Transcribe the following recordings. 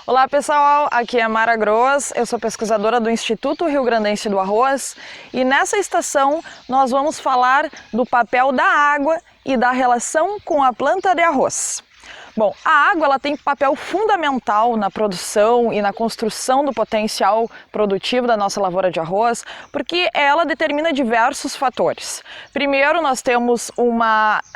Olá pessoal, aqui é Mara Gross, eu sou pesquisadora do Instituto Rio Grandense do Arroz e nessa estação nós vamos falar do papel da água e da relação com a planta de arroz. Bom, a água ela tem papel fundamental na produção e na construção do potencial produtivo da nossa lavoura de arroz, porque ela determina diversos fatores. Primeiro, nós temos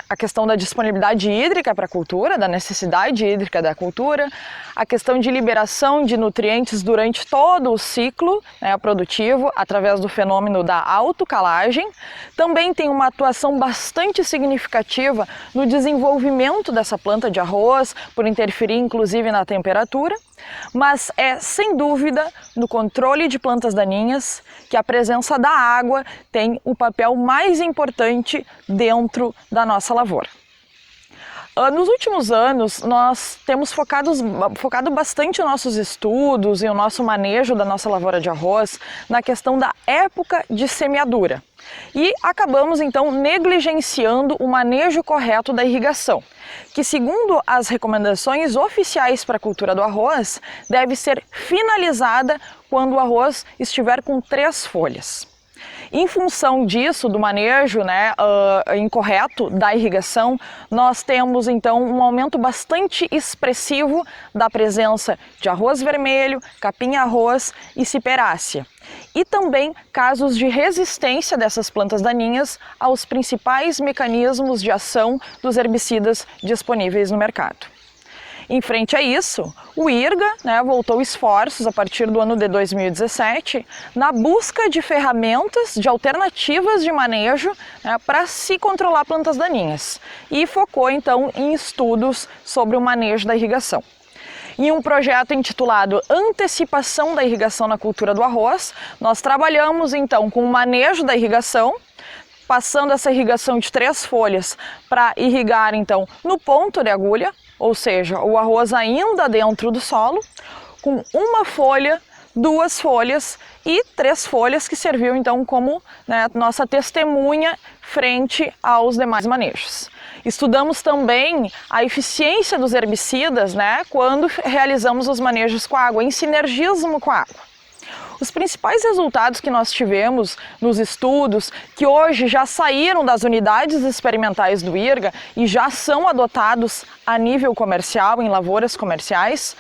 a questão da disponibilidade hídrica para a cultura, da necessidade hídrica da cultura, a questão de liberação de nutrientes durante todo o ciclo produtivo, através do fenômeno da autocalagem. Também tem uma atuação bastante significativa no desenvolvimento dessa planta de arroz, por interferir inclusive na temperatura, mas é sem dúvida no controle de plantas daninhas que a presença da água tem o papel mais importante dentro da nossa lavoura. Nos últimos anos, nós temos focado bastante nossos estudos e o nosso manejo da nossa lavoura de arroz na questão da época de semeadura. E acabamos então negligenciando o manejo correto da irrigação, que segundo as recomendações oficiais para a cultura do arroz, deve ser finalizada quando o arroz estiver com 3 folhas. Em função disso, do manejo incorreto da irrigação, nós temos então um aumento bastante expressivo da presença de arroz vermelho, capim-arroz e ciperácea. E também casos de resistência dessas plantas daninhas aos principais mecanismos de ação dos herbicidas disponíveis no mercado. Em frente a isso, o IRGA voltou esforços a partir do ano de 2017 na busca de ferramentas, de alternativas de manejo para se controlar plantas daninhas e focou então em estudos sobre o manejo da irrigação. Em um projeto intitulado Antecipação da Irrigação na Cultura do Arroz, nós trabalhamos então com o manejo da irrigação, passando essa irrigação de 3 folhas para irrigar então no ponto de agulha, ou seja, o arroz ainda dentro do solo, com 1 folha, 2 folhas e 3 folhas que serviu então como nossa testemunha frente aos demais manejos. Estudamos também a eficiência dos herbicidas quando realizamos os manejos com a água, em sinergismo com a água. Os principais resultados que nós tivemos nos estudos, que hoje já saíram das unidades experimentais do IRGA e já são adotados a nível comercial, em lavouras comerciais,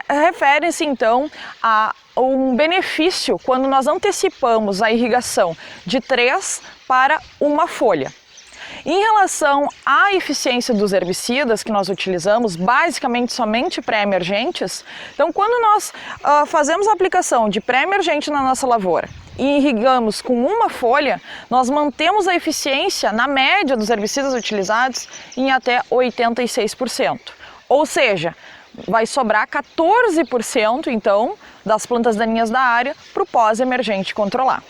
referem-se então a um benefício quando nós antecipamos a irrigação de 3 para 1 folha. Em relação à eficiência dos herbicidas que nós utilizamos, basicamente somente pré-emergentes, então quando nós fazemos a aplicação de pré-emergente na nossa lavoura e irrigamos com 1 folha, nós mantemos a eficiência na média dos herbicidas utilizados em até 86%. Ou seja, vai sobrar 14% então das plantas daninhas da área para o pós-emergente controlar.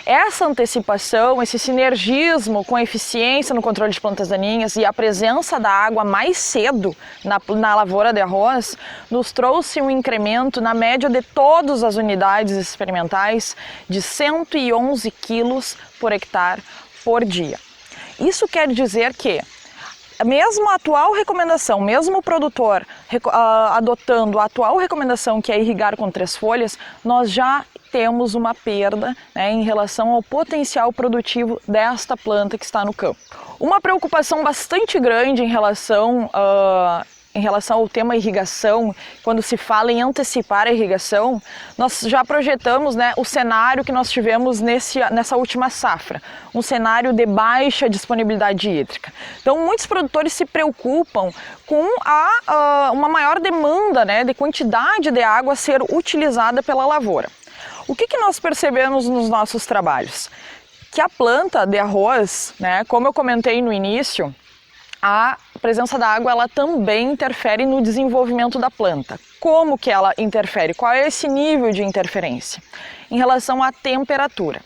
Essa antecipação, esse sinergismo com a eficiência no controle de plantas daninhas e a presença da água mais cedo na lavoura de arroz nos trouxe um incremento na média de todas as unidades experimentais de 111 quilos por hectare por dia. Isso quer dizer que mesmo a atual recomendação, mesmo o produtor adotando a atual recomendação, que é irrigar com 3 folhas, nós já temos uma perda em relação ao potencial produtivo desta planta que está no campo. Uma preocupação bastante grande em relação ao tema irrigação, quando se fala em antecipar a irrigação, nós já projetamos o cenário que nós tivemos nessa última safra, um cenário de baixa disponibilidade hídrica. Então, muitos produtores se preocupam com uma maior demanda de quantidade de água a ser utilizada pela lavoura. O que nós percebemos nos nossos trabalhos? Que a planta de arroz, como eu comentei no início, a presença da água ela também interfere no desenvolvimento da planta. Como que ela interfere? Qual é esse nível de interferência? Em relação à temperatura.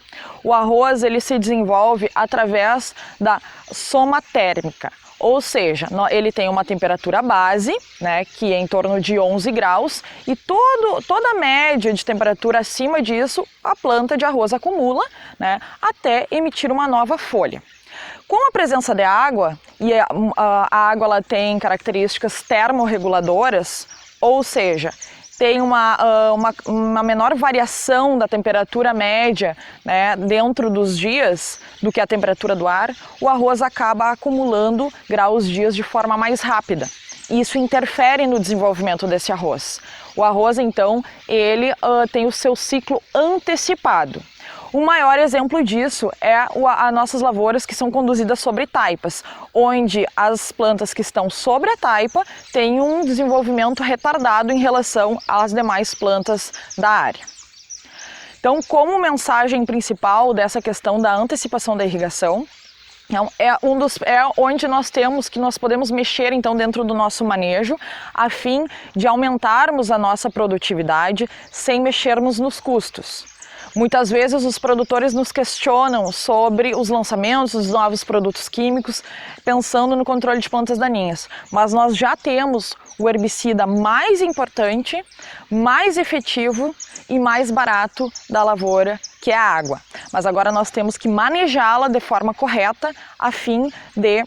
O arroz ele se desenvolve através da soma térmica. Ou seja, ele tem uma temperatura base, que é em torno de 11 graus, e toda a média de temperatura acima disso, a planta de arroz acumula, até emitir uma nova folha. Com a presença de água, e a água ela tem características termorreguladoras, ou seja, tem uma menor variação da temperatura média, né, dentro dos dias do que a temperatura do ar, o arroz acaba acumulando graus dias de forma mais rápida. Isso interfere no desenvolvimento desse arroz. O arroz, então, ele tem o seu ciclo antecipado. O maior exemplo disso é as nossas lavouras que são conduzidas sobre taipas, onde as plantas que estão sobre a taipa têm um desenvolvimento retardado em relação às demais plantas da área. Então, como mensagem principal dessa questão da antecipação da irrigação, é onde nós podemos mexer então dentro do nosso manejo, a fim de aumentarmos a nossa produtividade sem mexermos nos custos. Muitas vezes os produtores nos questionam sobre os lançamentos dos novos produtos químicos, pensando no controle de plantas daninhas, mas nós já temos o herbicida mais importante, mais efetivo e mais barato da lavoura, que é a água. Mas agora nós temos que manejá-la de forma correta a fim de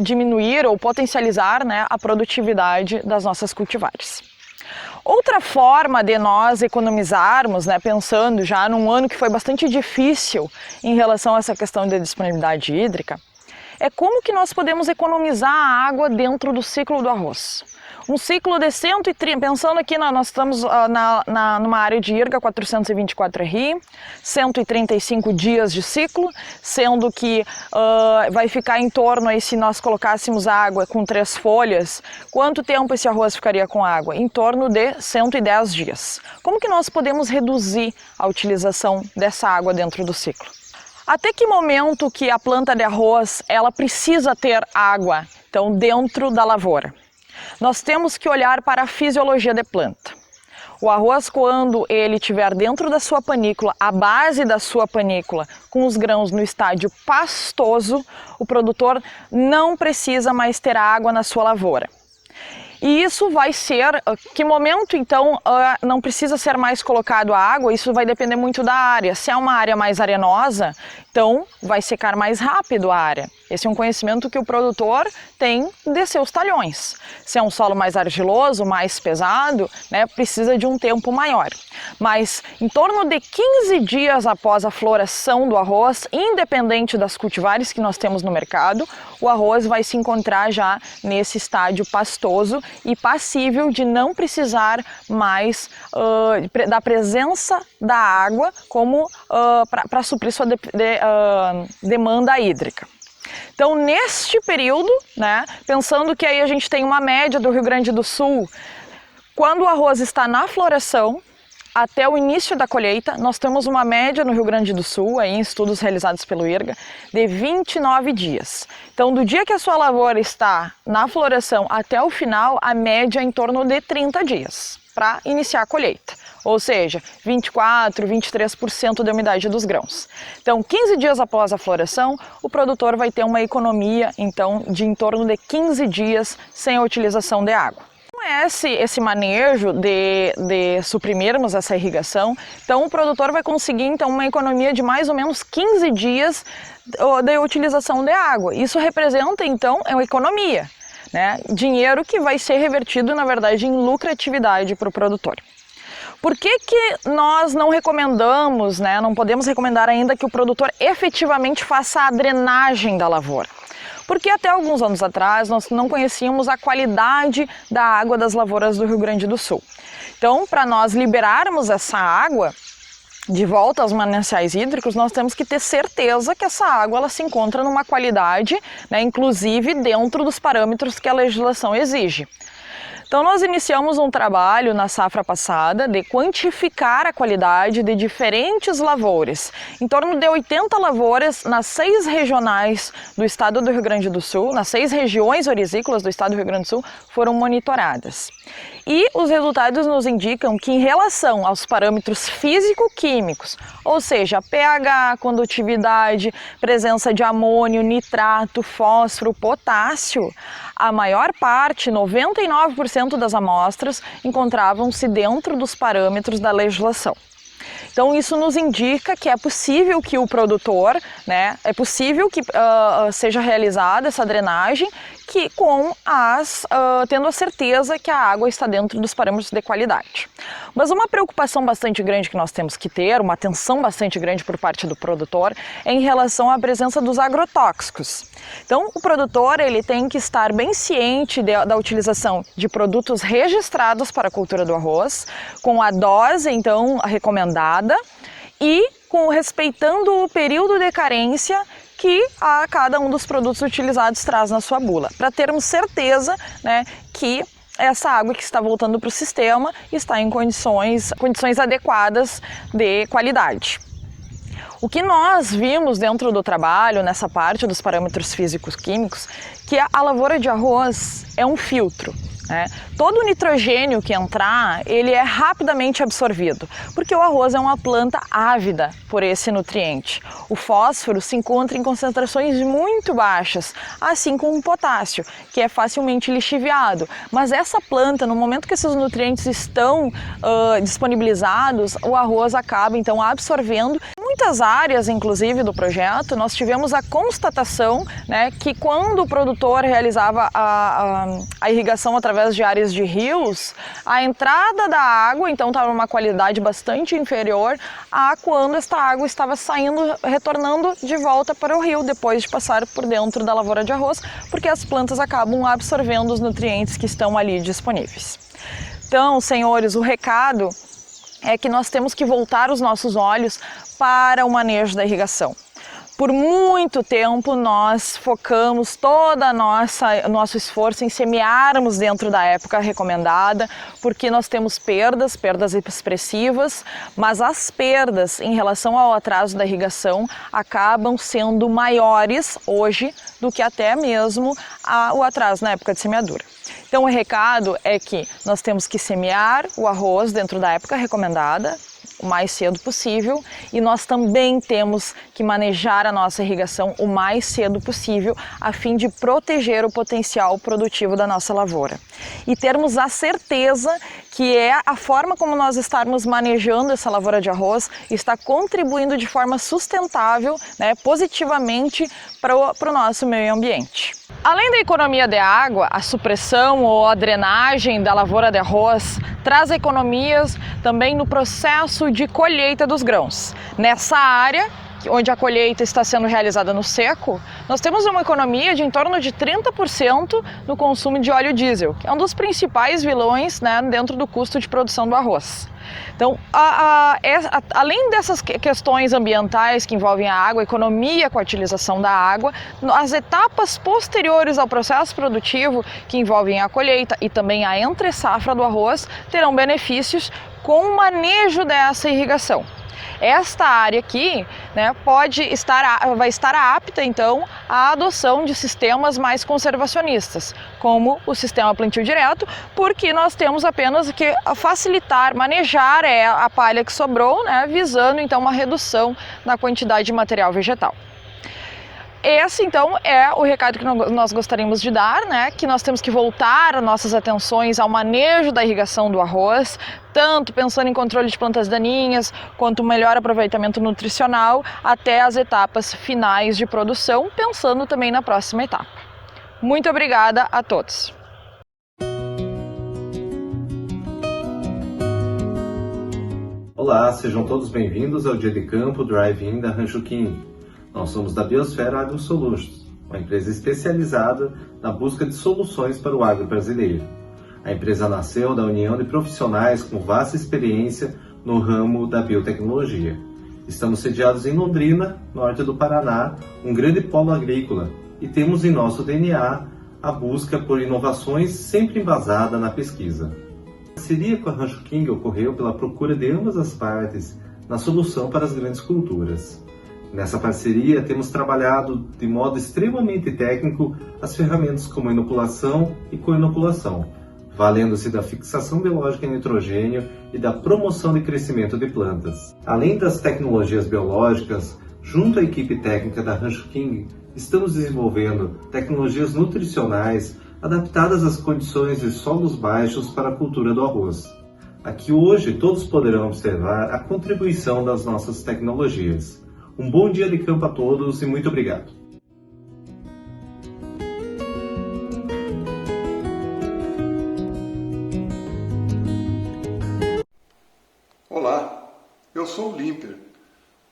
diminuir ou potencializar, né, a produtividade das nossas cultivares. Outra forma de nós economizarmos, né, pensando já num ano que foi bastante difícil em relação a essa questão de disponibilidade hídrica, é como que nós podemos economizar a água dentro do ciclo do arroz. Um ciclo de 130, pensando aqui, nós estamos numa área de IRGA 424 RI, 135 dias de ciclo, sendo que vai ficar em torno, aí, se nós colocássemos água com 3 folhas, quanto tempo esse arroz ficaria com água? Em torno de 110 dias. Como que nós podemos reduzir a utilização dessa água dentro do ciclo? Até que momento que a planta de arroz ela precisa ter água, então, dentro da lavoura? Nós temos que olhar para a fisiologia da planta. O arroz, quando ele estiver dentro da sua panícula, a base da sua panícula, com os grãos no estágio pastoso, o produtor não precisa mais ter água na sua lavoura. E isso vai ser, que momento então não precisa ser mais colocado a água, isso vai depender muito da área. Se é uma área mais arenosa, então vai secar mais rápido a área. Esse é um conhecimento que o produtor tem de seus talhões. Se é um solo mais argiloso, mais pesado, né, precisa de um tempo maior. Mas em torno de 15 dias após a floração do arroz, independente das cultivares que nós temos no mercado, o arroz vai se encontrar já nesse estágio pastoso e passível de não precisar mais da presença da água como para suprir sua demanda hídrica. Então, neste período, né, pensando que aí a gente tem uma média do Rio Grande do Sul, quando o arroz está na floração, até o início da colheita, nós temos uma média no Rio Grande do Sul, aí em estudos realizados pelo IRGA, de 29 dias. Então, do dia que a sua lavoura está na floração até o final, a média é em torno de 30 dias para iniciar a colheita. Ou seja, 24%, 23% da umidade dos grãos. Então, 15 dias após a floração, o produtor vai ter uma economia, então, de em torno de 15 dias sem a utilização de água. Esse manejo de suprimirmos essa irrigação, então o produtor vai conseguir então uma economia de mais ou menos 15 dias de utilização de água. Isso representa então uma economia, né? Dinheiro que vai ser revertido na verdade em lucratividade para o produtor. Por que nós não recomendamos, né, não podemos recomendar ainda que o produtor efetivamente faça a drenagem da lavoura? Porque até alguns anos atrás nós não conhecíamos a qualidade da água das lavouras do Rio Grande do Sul. Então, para nós liberarmos essa água de volta aos mananciais hídricos, nós temos que ter certeza que essa água ela se encontra numa qualidade, né, inclusive dentro dos parâmetros que a legislação exige. Então nós iniciamos um trabalho na safra passada de quantificar a qualidade de diferentes lavouras. Em torno de 80 lavouras nas 6 regionais do estado do Rio Grande do Sul, nas 6 regiões orizícolas do estado do Rio Grande do Sul, foram monitoradas. E os resultados nos indicam que em relação aos parâmetros físico-químicos, ou seja, pH, condutividade, presença de amônio, nitrato, fósforo, potássio, a maior parte, 99% das amostras, encontravam-se dentro dos parâmetros da legislação. Então isso nos indica que é possível que o produtor, né, é possível que seja realizada essa drenagem, que tendo a certeza que a água está dentro dos parâmetros de qualidade. Mas uma preocupação bastante grande que nós temos que ter, uma atenção bastante grande por parte do produtor, é em relação à presença dos agrotóxicos. Então, o produtor ele tem que estar bem ciente da utilização de produtos registrados para a cultura do arroz, com a dose, então, recomendada, e respeitando o período de carência que cada um dos produtos utilizados traz na sua bula, para termos certeza, né, que essa água que está voltando para o sistema está em condições adequadas de qualidade. O que nós vimos dentro do trabalho, nessa parte dos parâmetros físicos-químicos, que a lavoura de arroz é um filtro. Todo o nitrogênio que entrar, ele é rapidamente absorvido, porque o arroz é uma planta ávida por esse nutriente. O fósforo se encontra em concentrações muito baixas, assim como o potássio, que é facilmente lixiviado. Mas essa planta, no momento que esses nutrientes estão disponibilizados, o arroz acaba então absorvendo. Em muitas áreas, inclusive, do projeto, nós tivemos a constatação, né, que quando o produtor realizava a irrigação através de áreas de rios, a entrada da água então estava numa qualidade bastante inferior a quando esta água estava retornando de volta para o rio, depois de passar por dentro da lavoura de arroz, porque as plantas acabam absorvendo os nutrientes que estão ali disponíveis. Então, senhores, o recado é que nós temos que voltar os nossos olhos para o manejo da irrigação. Por muito tempo nós focamos todo o nosso esforço em semearmos dentro da época recomendada, porque nós temos perdas expressivas, mas as perdas em relação ao atraso da irrigação acabam sendo maiores hoje do que até mesmo o atraso na época de semeadura. Então o recado é que nós temos que semear o arroz dentro da época recomendada, o mais cedo possível, e nós também temos que manejar a nossa irrigação o mais cedo possível a fim de proteger o potencial produtivo da nossa lavoura. E termos a certeza que a forma como nós estarmos manejando essa lavoura de arroz está contribuindo de forma sustentável, né, positivamente para o nosso meio ambiente. Além da economia de água, a supressão ou a drenagem da lavoura de arroz traz economias também no processo de colheita dos grãos. Nessa área, onde a colheita está sendo realizada no seco, nós temos uma economia de em torno de 30% no consumo de óleo diesel, que é um dos principais vilões, né, dentro do custo de produção do arroz. Então, além dessas questões ambientais que envolvem a água, a economia com a utilização da água, as etapas posteriores ao processo produtivo, que envolvem a colheita e também a entre-safra do arroz, terão benefícios com o manejo dessa irrigação. Esta área aqui, né, vai estar apta então à adoção de sistemas mais conservacionistas, como o sistema plantio direto, porque nós temos apenas que facilitar, manejar a palha que sobrou, né, visando então uma redução na quantidade de material vegetal. Esse, então, é o recado que nós gostaríamos de dar, né? Que nós temos que voltar as nossas atenções ao manejo da irrigação do arroz, tanto pensando em controle de plantas daninhas, quanto melhor aproveitamento nutricional, até as etapas finais de produção, pensando também na próxima etapa. Muito obrigada a todos! Olá, sejam todos bem-vindos ao Dia de Campo Drive-In da Rancho King. Nós somos da Biosfera Agro Solutions, uma empresa especializada na busca de soluções para o agro brasileiro. A empresa nasceu da união de profissionais com vasta experiência no ramo da biotecnologia. Estamos sediados em Londrina, norte do Paraná, um grande polo agrícola, e temos em nosso DNA a busca por inovações sempre embasada na pesquisa. A parceria com a Rancho King ocorreu pela procura de ambas as partes na solução para as grandes culturas. Nessa parceria, temos trabalhado de modo extremamente técnico as ferramentas como inoculação e co-inoculação, valendo-se da fixação biológica em nitrogênio e da promoção de crescimento de plantas. Além das tecnologias biológicas, junto à equipe técnica da Rancho King, estamos desenvolvendo tecnologias nutricionais adaptadas às condições de solos baixos para a cultura do arroz. Aqui hoje todos poderão observar a contribuição das nossas tecnologias. Um bom dia de campo a todos e muito obrigado! eu sou o Limper,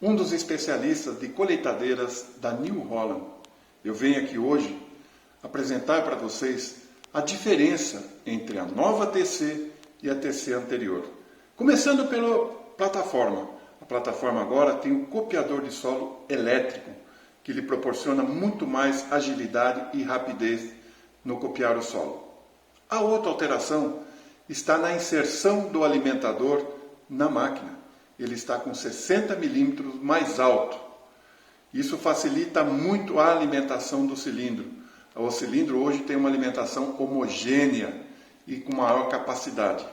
um dos especialistas de colheitadeiras da New Holland. Eu venho aqui hoje apresentar para vocês a diferença entre a nova TC e a TC anterior. Começando pela plataforma. A plataforma agora tem um copiador de solo elétrico, que lhe proporciona muito mais agilidade e rapidez no copiar o solo. A outra alteração está na inserção do alimentador na máquina. Ele está com 60 milímetros mais alto. Isso facilita muito a alimentação do cilindro. O cilindro hoje tem uma alimentação homogênea e com maior capacidade.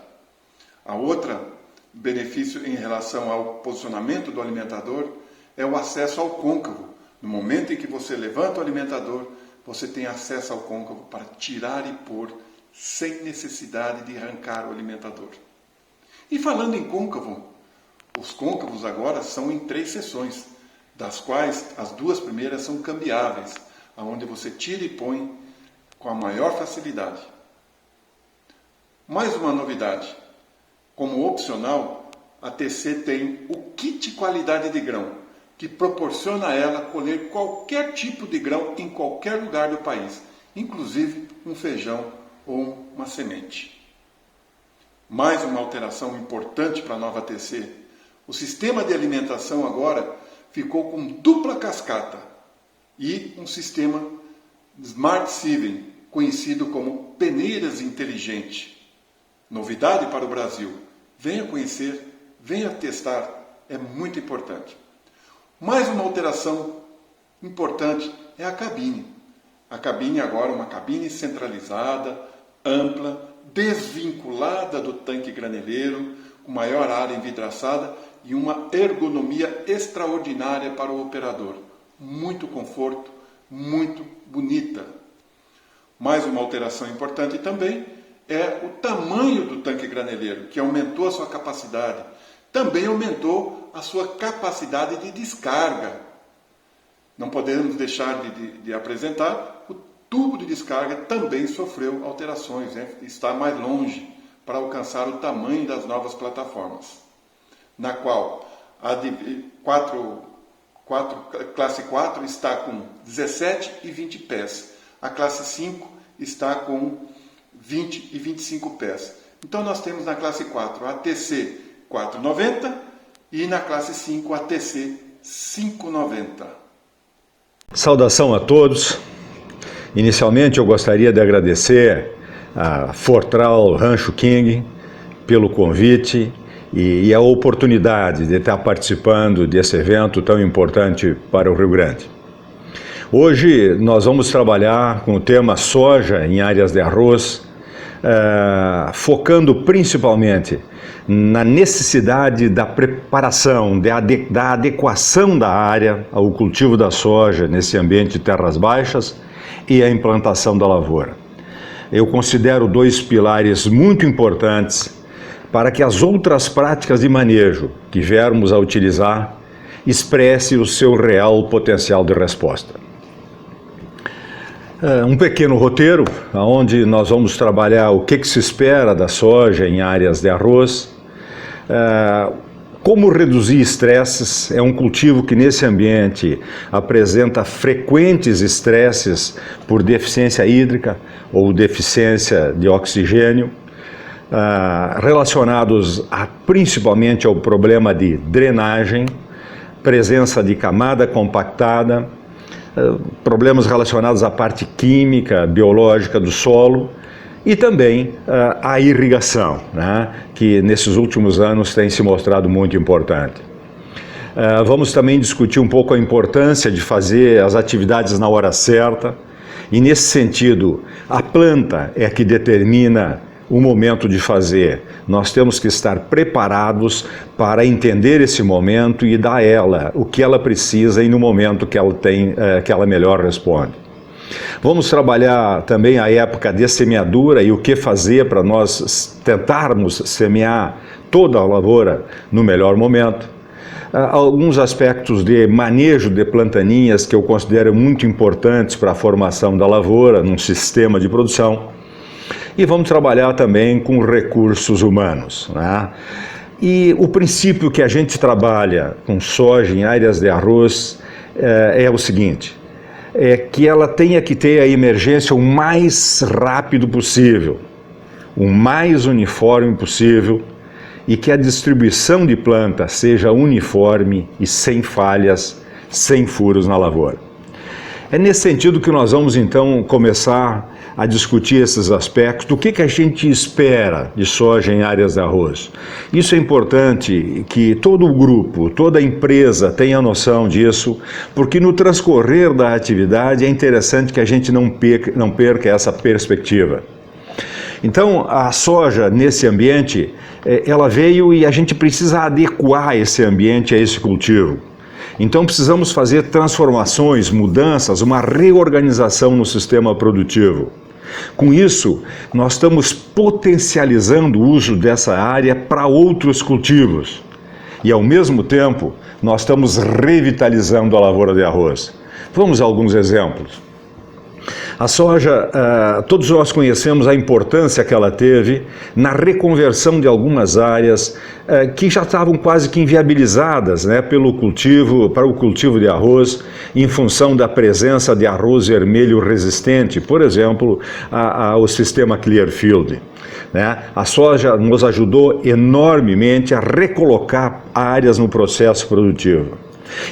A outra benefício em relação ao posicionamento do alimentador é o acesso ao côncavo. No momento em que você levanta o alimentador, você tem acesso ao côncavo para tirar e pôr sem necessidade de arrancar o alimentador. E falando em côncavo, os côncavos agora são em 3 seções, das quais as 2 primeiras são cambiáveis, onde você tira e põe com a maior facilidade. Mais uma novidade, como opcional, a TC tem o kit qualidade de grão, que proporciona a ela colher qualquer tipo de grão em qualquer lugar do país, inclusive um feijão ou uma semente. Mais uma alteração importante para a nova TC. O sistema de alimentação agora ficou com dupla cascata e um sistema Smart Sieving, conhecido como peneiras inteligente. Novidade para o Brasil. Venha conhecer, venha testar, é muito importante. Mais uma alteração importante é a cabine. A cabine agora é uma cabine centralizada, ampla, desvinculada do tanque graneleiro, com maior área envidraçada e uma ergonomia extraordinária para o operador. Muito conforto, muito bonita. Mais uma alteração importante também é o tamanho do tanque graneleiro, que aumentou a sua capacidade. Também aumentou a sua capacidade de descarga. Não podemos deixar de apresentar, o tubo de descarga também sofreu alterações, né? Está mais longe para alcançar o tamanho das novas plataformas, na qual a classe 4 está com 17 e 20 pés, a classe 5 está com 20 e 25 pés. Então nós temos na classe 4 a TC 490 e na classe 5 a TC 590. Saudação a todos. Inicialmente eu gostaria de agradecer a Fortral Rancho King pelo convite e a oportunidade de estar participando desse evento tão importante para o Rio Grande. Hoje nós vamos trabalhar com o tema soja em áreas de arroz, focando principalmente na necessidade da preparação, da adequação da área ao cultivo da soja nesse ambiente de terras baixas e a implantação da lavoura. Eu considero 2 pilares muito importantes para que as outras práticas de manejo que viermos a utilizar expresse o seu real potencial de resposta. Um pequeno roteiro, onde nós vamos trabalhar o que se espera da soja em áreas de arroz, como reduzir estresses. É um cultivo que nesse ambiente apresenta frequentes estresses por deficiência hídrica ou deficiência de oxigênio, relacionados principalmente ao problema de drenagem, presença de camada compactada, problemas relacionados à parte química, biológica do solo e também a irrigação, né, que nesses últimos anos tem se mostrado muito importante. Vamos também discutir um pouco a importância de fazer as atividades na hora certa e, nesse sentido, a planta é que determina o momento de fazer. Nós temos que estar preparados para entender esse momento e dar a ela o que ela precisa e no momento que ela tem, que ela melhor responde. Vamos trabalhar também a época de semeadura e o que fazer para nós tentarmos semear toda a lavoura no melhor momento. Alguns aspectos de manejo de plantaninhas que eu considero muito importantes para a formação da lavoura num sistema de produção. E vamos trabalhar também com recursos humanos, né? E o princípio que a gente trabalha com soja em áreas de arroz é o seguinte, é que ela tenha que ter a emergência o mais rápido possível, o mais uniforme possível, e que a distribuição de planta seja uniforme e sem falhas, sem furos na lavoura. É nesse sentido que nós vamos então começar a discutir esses aspectos do que a gente espera de soja em áreas de arroz. Isso é importante que todo o grupo, toda a empresa tenha noção disso, porque no transcorrer da atividade é interessante que a gente não perca essa perspectiva. Então, a soja nesse ambiente, ela veio e a gente precisa adequar esse ambiente a esse cultivo. Então precisamos fazer transformações, mudanças, uma reorganização no sistema produtivo. Com isso, nós estamos potencializando o uso dessa área para outros cultivos. E ao mesmo tempo, nós estamos revitalizando a lavoura de arroz. Vamos a alguns exemplos. A soja, todos nós conhecemos a importância que ela teve na reconversão de algumas áreas que já estavam quase que inviabilizadas, né, para o cultivo de arroz, em função da presença de arroz vermelho resistente, por exemplo, ao sistema Clearfield. Né? A soja nos ajudou enormemente a recolocar áreas no processo produtivo.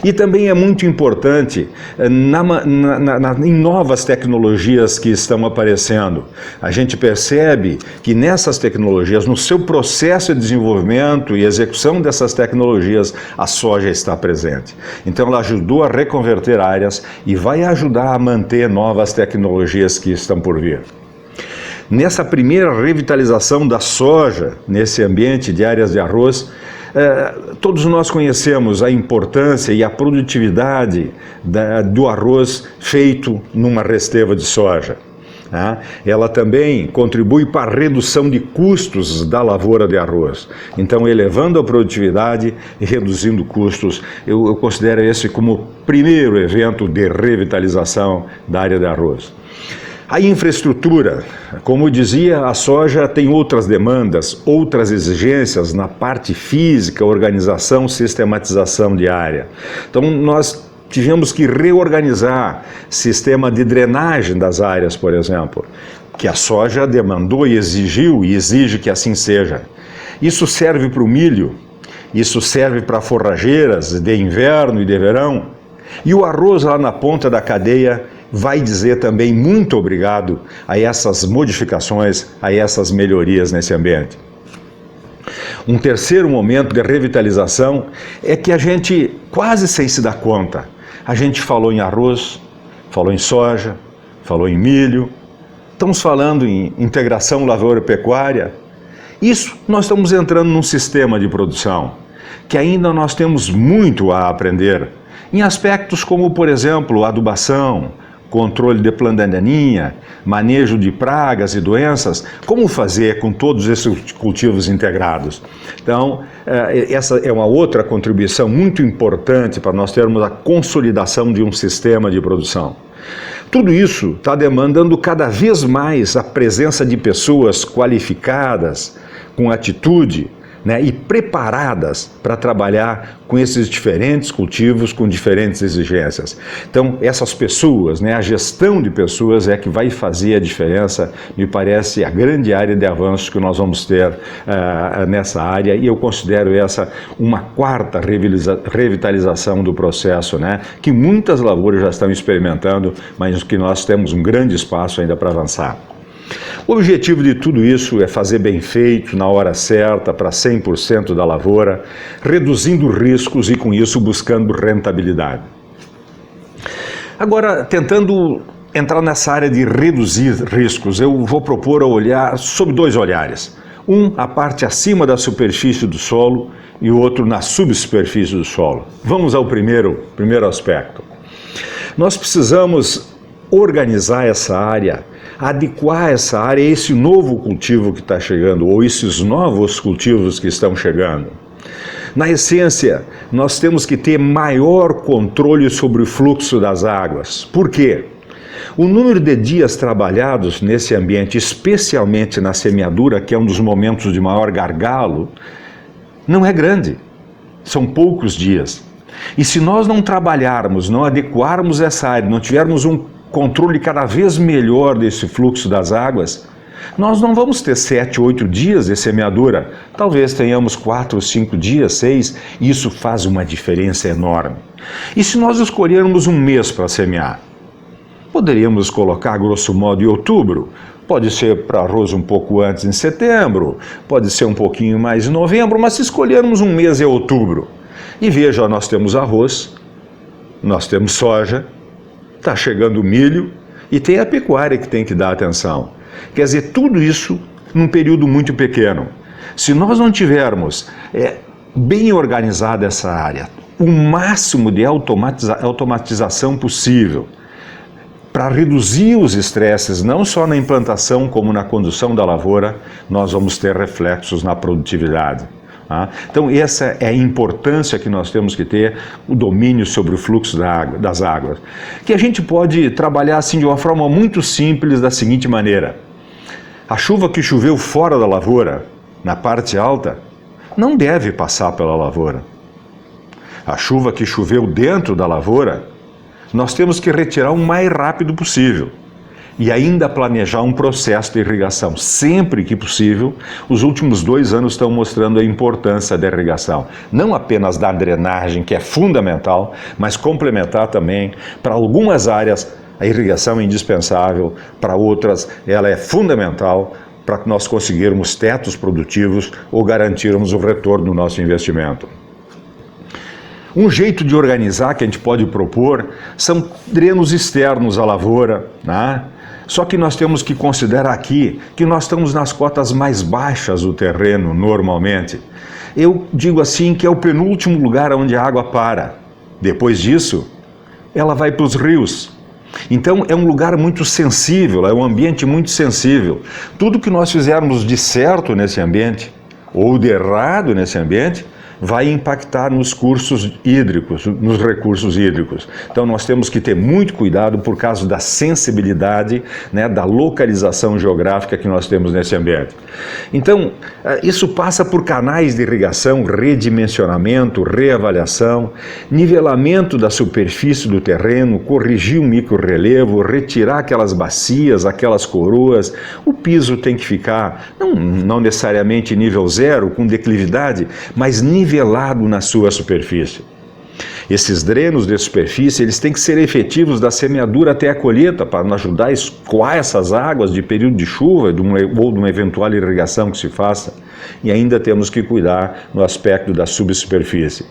E também é muito importante em novas tecnologias que estão aparecendo. A gente percebe que nessas tecnologias, no seu processo de desenvolvimento e execução dessas tecnologias, a soja está presente. Então ela ajudou a reconverter áreas e vai ajudar a manter novas tecnologias que estão por vir. Nessa primeira revitalização da soja, nesse ambiente de áreas de arroz, todos nós conhecemos a importância e a produtividade do arroz feito numa resteva de soja. Ela também contribui para a redução de custos da lavoura de arroz. Então, elevando a produtividade e reduzindo custos, eu considero esse como o primeiro evento de revitalização da área de arroz. A infraestrutura, como eu dizia, a soja tem outras demandas, outras exigências na parte física, organização, sistematização de área. Então nós tivemos que reorganizar sistema de drenagem das áreas, por exemplo, que a soja demandou e exigiu e exige que assim seja. Isso serve para o milho, isso serve para forrageiras de inverno e de verão, e o arroz lá na ponta da cadeia vai dizer também muito obrigado a essas modificações, a essas melhorias nesse ambiente. Um terceiro momento de revitalização é que a gente, quase sem se dar conta, a gente falou em arroz, falou em soja, falou em milho, estamos falando em integração lavoura-pecuária. Isso nós estamos entrando num sistema de produção que ainda nós temos muito a aprender, em aspectos como, por exemplo, adubação, controle de planta daninha, manejo de pragas e doenças, como fazer com todos esses cultivos integrados. Então, essa é uma outra contribuição muito importante para nós termos a consolidação de um sistema de produção. Tudo isso está demandando cada vez mais a presença de pessoas qualificadas, com atitude, né, e preparadas para trabalhar com esses diferentes cultivos, com diferentes exigências. Então, essas pessoas, né, a gestão de pessoas é que vai fazer a diferença, me parece, a grande área de avanço que nós vamos ter nessa área, e eu considero essa uma quarta revitalização do processo, né, que muitas lavouras já estão experimentando, mas que nós temos um grande espaço ainda para avançar. O objetivo de tudo isso é fazer bem feito, na hora certa, para 100% da lavoura, reduzindo riscos e, com isso, buscando rentabilidade. Agora, tentando entrar nessa área de reduzir riscos, eu vou propor olhar sob dois olhares. Um, a parte acima da superfície do solo e o outro na subsuperfície do solo. Vamos ao primeiro aspecto. Nós precisamos organizar essa área, adequar essa área a esse novo cultivo que está chegando, ou esses novos cultivos que estão chegando. Na essência, nós temos que ter maior controle sobre o fluxo das águas. Por quê? O número de dias trabalhados nesse ambiente, especialmente na semeadura, que é um dos momentos de maior gargalo, não é grande, são poucos dias. E se nós não trabalharmos, não adequarmos essa área, não tivermos um controle cada vez melhor desse fluxo das águas, nós não vamos ter 7, 8 dias de semeadura. Talvez tenhamos 4, 5 dias, 6, e isso faz uma diferença enorme. E se nós escolhermos um mês para semear? Poderíamos colocar, grosso modo, em outubro. Pode ser para arroz um pouco antes, em setembro. Pode ser um pouquinho mais em novembro. Mas se escolhermos um mês, é outubro. E veja, nós temos arroz, nós temos soja, está chegando o milho e tem a pecuária que tem que dar atenção. Quer dizer, tudo isso num período muito pequeno. Se nós não tivermos bem organizada essa área, o máximo de automatização possível, para reduzir os estresses, não só na implantação como na condução da lavoura, nós vamos ter reflexos na produtividade. Tá? Então essa é a importância que nós temos que ter, o domínio sobre o fluxo das águas. Que a gente pode trabalhar assim de uma forma muito simples, da seguinte maneira: a chuva que choveu fora da lavoura, na parte alta, não deve passar pela lavoura. A chuva que choveu dentro da lavoura, nós temos que retirar o mais rápido possível. E ainda planejar um processo de irrigação. Sempre que possível, os últimos 2 anos estão mostrando a importância da irrigação. Não apenas da drenagem, que é fundamental, mas complementar também. Para algumas áreas, a irrigação é indispensável, para outras, ela é fundamental para que nós conseguirmos tetos produtivos ou garantirmos o retorno do nosso investimento. Um jeito de organizar que a gente pode propor são drenos externos à lavoura, né? Só que nós temos que considerar aqui que nós estamos nas cotas mais baixas do terreno, normalmente. Eu digo assim que é o penúltimo lugar onde a água para. Depois disso, ela vai para os rios. Então é um lugar muito sensível, é um ambiente muito sensível. Tudo que nós fizermos de certo nesse ambiente, ou de errado nesse ambiente, vai impactar nos cursos hídricos, nos recursos hídricos. Então nós temos que ter muito cuidado por causa da sensibilidade, né, da localização geográfica que nós temos nesse ambiente. Então isso passa por canais de irrigação, redimensionamento, reavaliação, nivelamento da superfície do terreno, corrigir o microrrelevo, retirar aquelas bacias, aquelas coroas. O piso tem que ficar, não necessariamente nível 0, com declividade, mas nivelado na sua superfície. Esses drenos de superfície, eles têm que ser efetivos da semeadura até a colheita, para ajudar a escoar essas águas de período de chuva ou de uma eventual irrigação que se faça. E ainda temos que cuidar no aspecto da subsuperfície.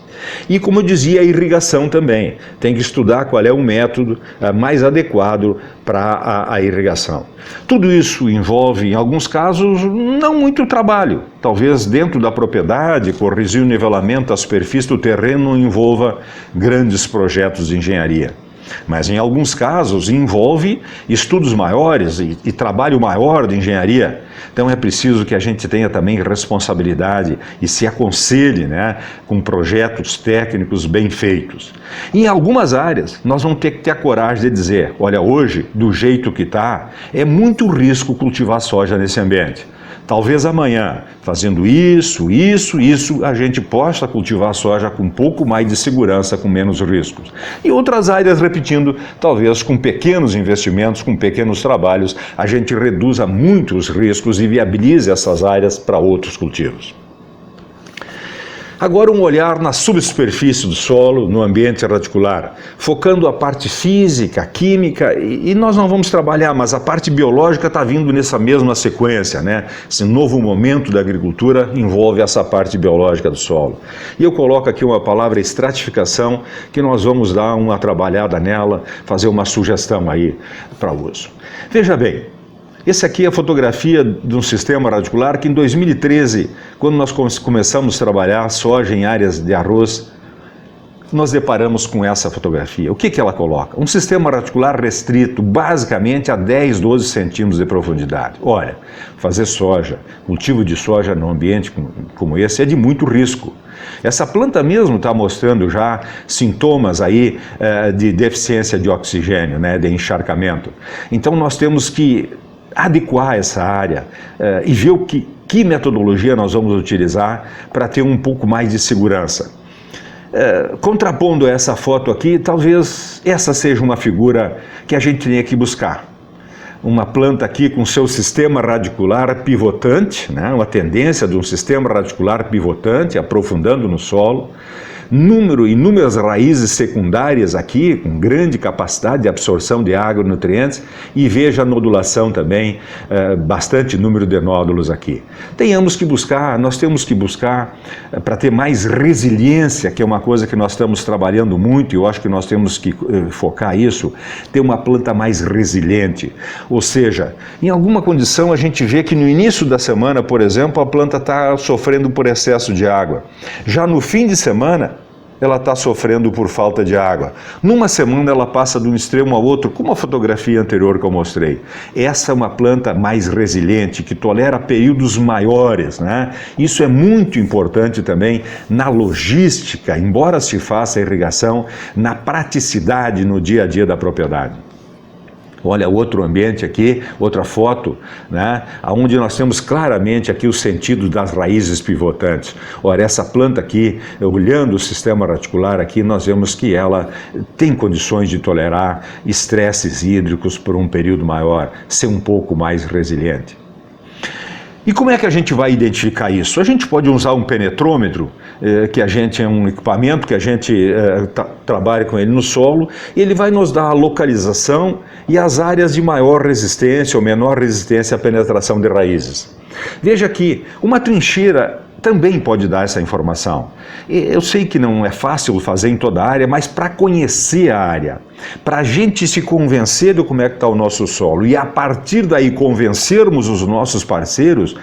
E como eu dizia, a irrigação também. Tem que estudar qual é o método mais adequado para a irrigação. Tudo isso envolve, em alguns casos, não muito trabalho. Talvez dentro da propriedade, corrigir o nivelamento da superfície do terreno não envolva grandes projetos de engenharia. Mas em alguns casos envolve estudos maiores e trabalho maior de engenharia. Então é preciso que a gente tenha também responsabilidade e se aconselhe, né, com projetos técnicos bem feitos. Em algumas áreas nós vamos ter que ter a coragem de dizer: olha, hoje, do jeito que está, é muito risco cultivar soja nesse ambiente. Talvez amanhã, fazendo isso, a gente possa cultivar soja com um pouco mais de segurança, com menos riscos. E outras áreas, repetindo, talvez com pequenos investimentos, com pequenos trabalhos, a gente reduza muito os riscos e viabilize essas áreas para outros cultivos. Agora um olhar na subsuperfície do solo, no ambiente radicular, focando a parte física, química, e nós não vamos trabalhar, mas a parte biológica está vindo nessa mesma sequência, né? Esse novo momento da agricultura envolve essa parte biológica do solo. E eu coloco aqui uma palavra estratificação, que nós vamos dar uma trabalhada nela, fazer uma sugestão aí para uso. Veja bem, essa aqui é a fotografia de um sistema radicular que em 2013, quando nós começamos a trabalhar soja em áreas de arroz, nós deparamos com essa fotografia. O que ela coloca? Um sistema radicular restrito, basicamente a 10, 12 centímetros de profundidade. Olha, fazer soja, cultivo de soja num ambiente como esse é de muito risco. Essa planta mesmo está mostrando já sintomas aí de deficiência de oxigênio, né, de encharcamento. Então nós temos que adequar essa área e ver que metodologia nós vamos utilizar para ter um pouco mais de segurança. Contrapondo essa foto aqui, talvez essa seja uma figura que a gente tenha que buscar. Uma planta aqui com seu sistema radicular pivotante, né? Uma tendência de um sistema radicular pivotante, aprofundando no solo. Inúmeras raízes secundárias aqui, com grande capacidade de absorção de água e nutrientes, e veja a nodulação também, bastante número de nódulos aqui. Nós temos que buscar, para ter mais resiliência, que é uma coisa que nós estamos trabalhando muito, e eu acho que nós temos que focar isso, ter uma planta mais resiliente. Ou seja, em alguma condição a gente vê que no início da semana, por exemplo, a planta está sofrendo por excesso de água. Já no fim de semana, ela está sofrendo por falta de água. Numa semana ela passa de um extremo ao outro, como a fotografia anterior que eu mostrei. Essa é uma planta mais resiliente, que tolera períodos maiores, né? Isso é muito importante também na logística, embora se faça a irrigação, na praticidade no dia a dia da propriedade. Olha outro ambiente aqui, outra foto, né, onde nós temos claramente aqui o sentido das raízes pivotantes. Olha, essa planta aqui, olhando o sistema radicular aqui, nós vemos que ela tem condições de tolerar estresses hídricos por um período maior, ser um pouco mais resiliente. E como é que a gente vai identificar isso? A gente pode usar um penetrômetro, que a gente é um equipamento que a gente trabalha com ele no solo, e ele vai nos dar a localização e as áreas de maior resistência ou menor resistência à penetração de raízes. Veja aqui, uma trincheira também pode dar essa informação. Eu sei que não é fácil fazer em toda a área, mas para conhecer a área, para a gente se convencer de como é que está o nosso solo e a partir daí convencermos os nossos parceiros,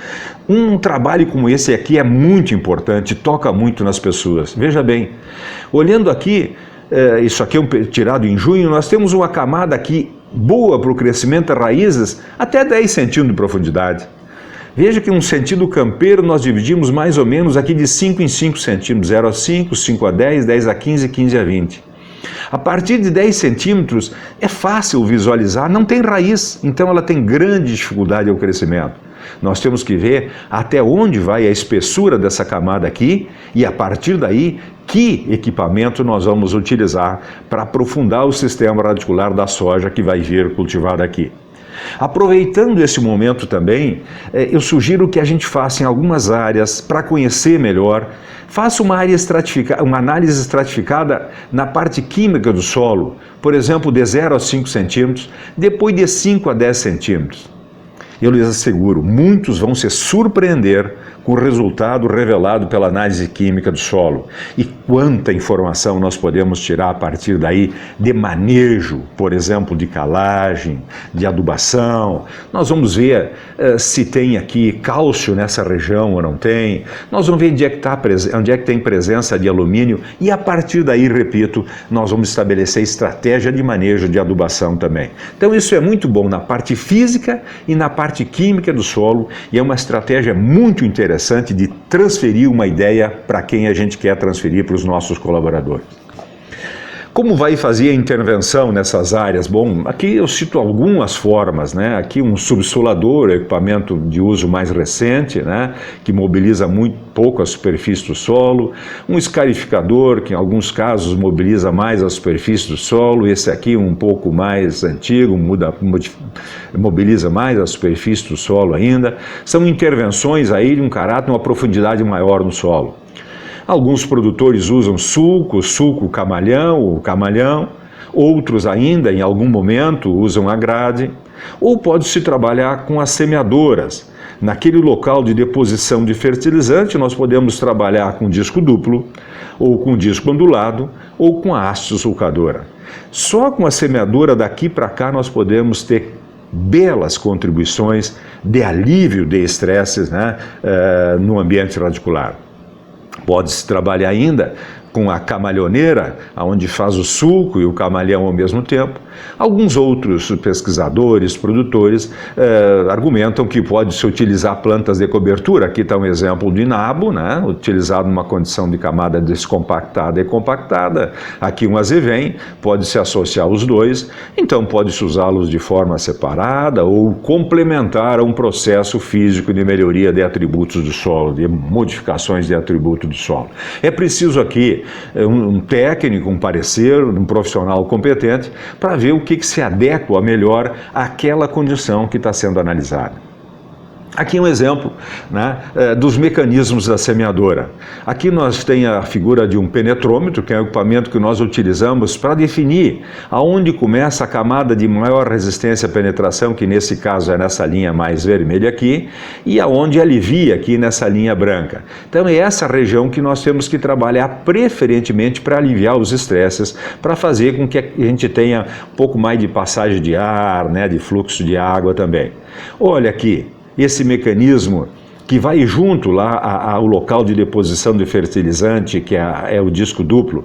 um trabalho como esse aqui é muito importante, toca muito nas pessoas. Veja bem, olhando aqui, isso aqui é tirado em junho, nós temos uma camada aqui boa para o crescimento das raízes, até 10 centímetros de profundidade. Veja que um sentido campeiro nós dividimos mais ou menos aqui de 5 em 5 centímetros, 0 a 5, 5 a 10, 10 a 15, 15 a 20. A partir de 10 centímetros é fácil visualizar, não tem raiz, então ela tem grande dificuldade ao crescimento. Nós temos que ver até onde vai a espessura dessa camada aqui e a partir daí que equipamento nós vamos utilizar para aprofundar o sistema radicular da soja que vai vir cultivada aqui. Aproveitando esse momento também, eu sugiro que a gente faça em algumas áreas, para conhecer melhor, faça uma análise estratificada na parte química do solo, por exemplo, de 0 a 5 centímetros, depois de 5 a 10 centímetros. Eu lhes asseguro, muitos vão se surpreender com o resultado revelado pela análise química do solo. E quanta informação nós podemos tirar a partir daí de manejo, por exemplo, de calagem, de adubação. Nós vamos ver se tem aqui cálcio nessa região ou não tem. Nós vamos ver onde é que tem presença de alumínio e a partir daí, repito, nós vamos estabelecer estratégia de manejo de adubação também. Então isso é muito bom na parte física e na parte química do solo e é uma estratégia muito interessante de transferir uma ideia para quem a gente quer transferir para os nossos colaboradores. Como vai fazer a intervenção nessas áreas? Bom, aqui eu cito algumas formas, né? Aqui um subsolador, equipamento de uso mais recente, né? Que mobiliza muito pouco a superfície do solo. Um escarificador, que em alguns casos mobiliza mais a superfície do solo. Esse aqui um pouco mais antigo, mobiliza mais a superfície do solo ainda. São intervenções aí de um caráter, uma profundidade maior no solo. Alguns produtores usam sulco camalhão, outros ainda, em algum momento, usam a grade, ou pode-se trabalhar com as semeadoras. Naquele local de deposição de fertilizante, nós podemos trabalhar com disco duplo, ou com disco ondulado, ou com a haste sulcadora. Só com a semeadora daqui para cá nós podemos ter belas contribuições de alívio de estresses, né, no ambiente radicular. Pode-se trabalhar ainda com a camalhoneira, onde faz o sulco e o camaleão ao mesmo tempo. Alguns outros pesquisadores, produtores, argumentam que pode-se utilizar plantas de cobertura. Aqui está um exemplo de nabo, né, utilizado numa condição de camada descompactada e compactada. Aqui um azevém, pode-se associar os dois, então pode-se usá-los de forma separada ou complementar a um processo físico de melhoria de atributos do solo, de modificações de atributos do solo. É preciso aqui um técnico, um parecer, um profissional competente para ver o que se adequa melhor àquela condição que está sendo analisada. Aqui um exemplo, né, dos mecanismos da semeadora. Aqui nós temos a figura de um penetrômetro, que é o equipamento que nós utilizamos para definir aonde começa a camada de maior resistência à penetração, que nesse caso é nessa linha mais vermelha aqui, e aonde alivia aqui nessa linha branca. Então é essa região que nós temos que trabalhar preferentemente para aliviar os estresses, para fazer com que a gente tenha um pouco mais de passagem de ar, né, de fluxo de água também. Olha aqui, esse mecanismo que vai junto lá ao local de deposição de fertilizante, que é o disco duplo,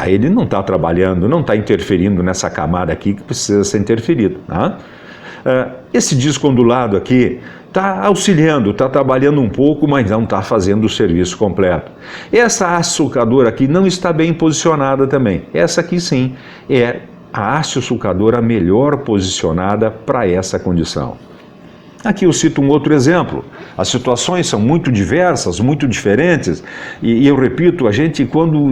ele não está trabalhando, não está interferindo nessa camada aqui que precisa ser interferido. Tá? Esse disco ondulado aqui está auxiliando, está trabalhando um pouco, mas não está fazendo o serviço completo. Essa haste sulcadora aqui não está bem posicionada também. Essa aqui sim é a haste sulcadora melhor posicionada para essa condição. Aqui eu cito um outro exemplo. As situações são muito diversas, muito diferentes, e eu repito, a gente quando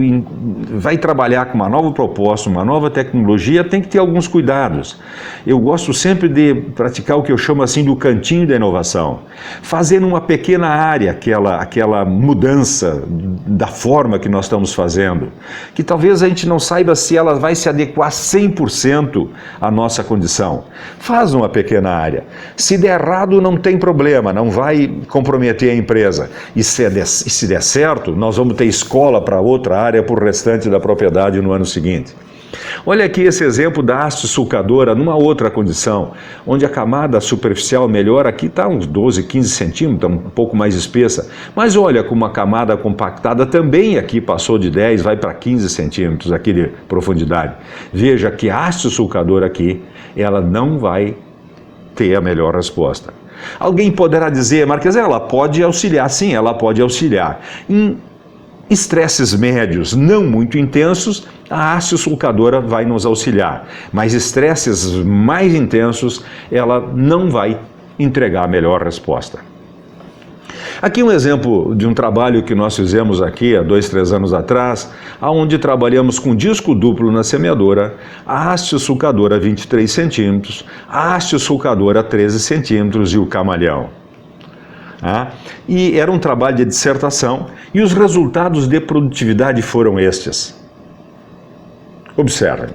vai trabalhar com uma nova proposta, uma nova tecnologia, tem que ter alguns cuidados. Eu gosto sempre de praticar o que eu chamo assim do cantinho da inovação. Fazer numa pequena área aquela mudança da forma que nós estamos fazendo, que talvez a gente não saiba se ela vai se adequar 100% à nossa condição. Faz numa pequena área. Se der errado, não tem problema, não vai comprometer a empresa. E se der certo, nós vamos ter escola para outra área para o restante da propriedade no ano seguinte. Olha aqui esse exemplo da haste sulcadora numa outra condição, onde a camada superficial melhor, aqui está uns 12, 15 centímetros, um pouco mais espessa, mas olha como a camada compactada também aqui passou de 10, vai para 15 centímetros aqui de profundidade. Veja que a haste sulcadora aqui, ela não vai ter a melhor resposta. Alguém poderá dizer, Marques, ela pode auxiliar. Sim, ela pode auxiliar. Em estresses médios, não muito intensos, a haste sulcadora vai nos auxiliar. Mas estresses mais intensos, ela não vai entregar a melhor resposta. Aqui um exemplo de um trabalho que nós fizemos aqui há 2, 3 anos atrás, onde trabalhamos com disco duplo na semeadora, a haste sulcadora 23 centímetros, a haste sulcadora 13 centímetros e o camaleão. E era um trabalho de dissertação e os resultados de produtividade foram estes. Observem.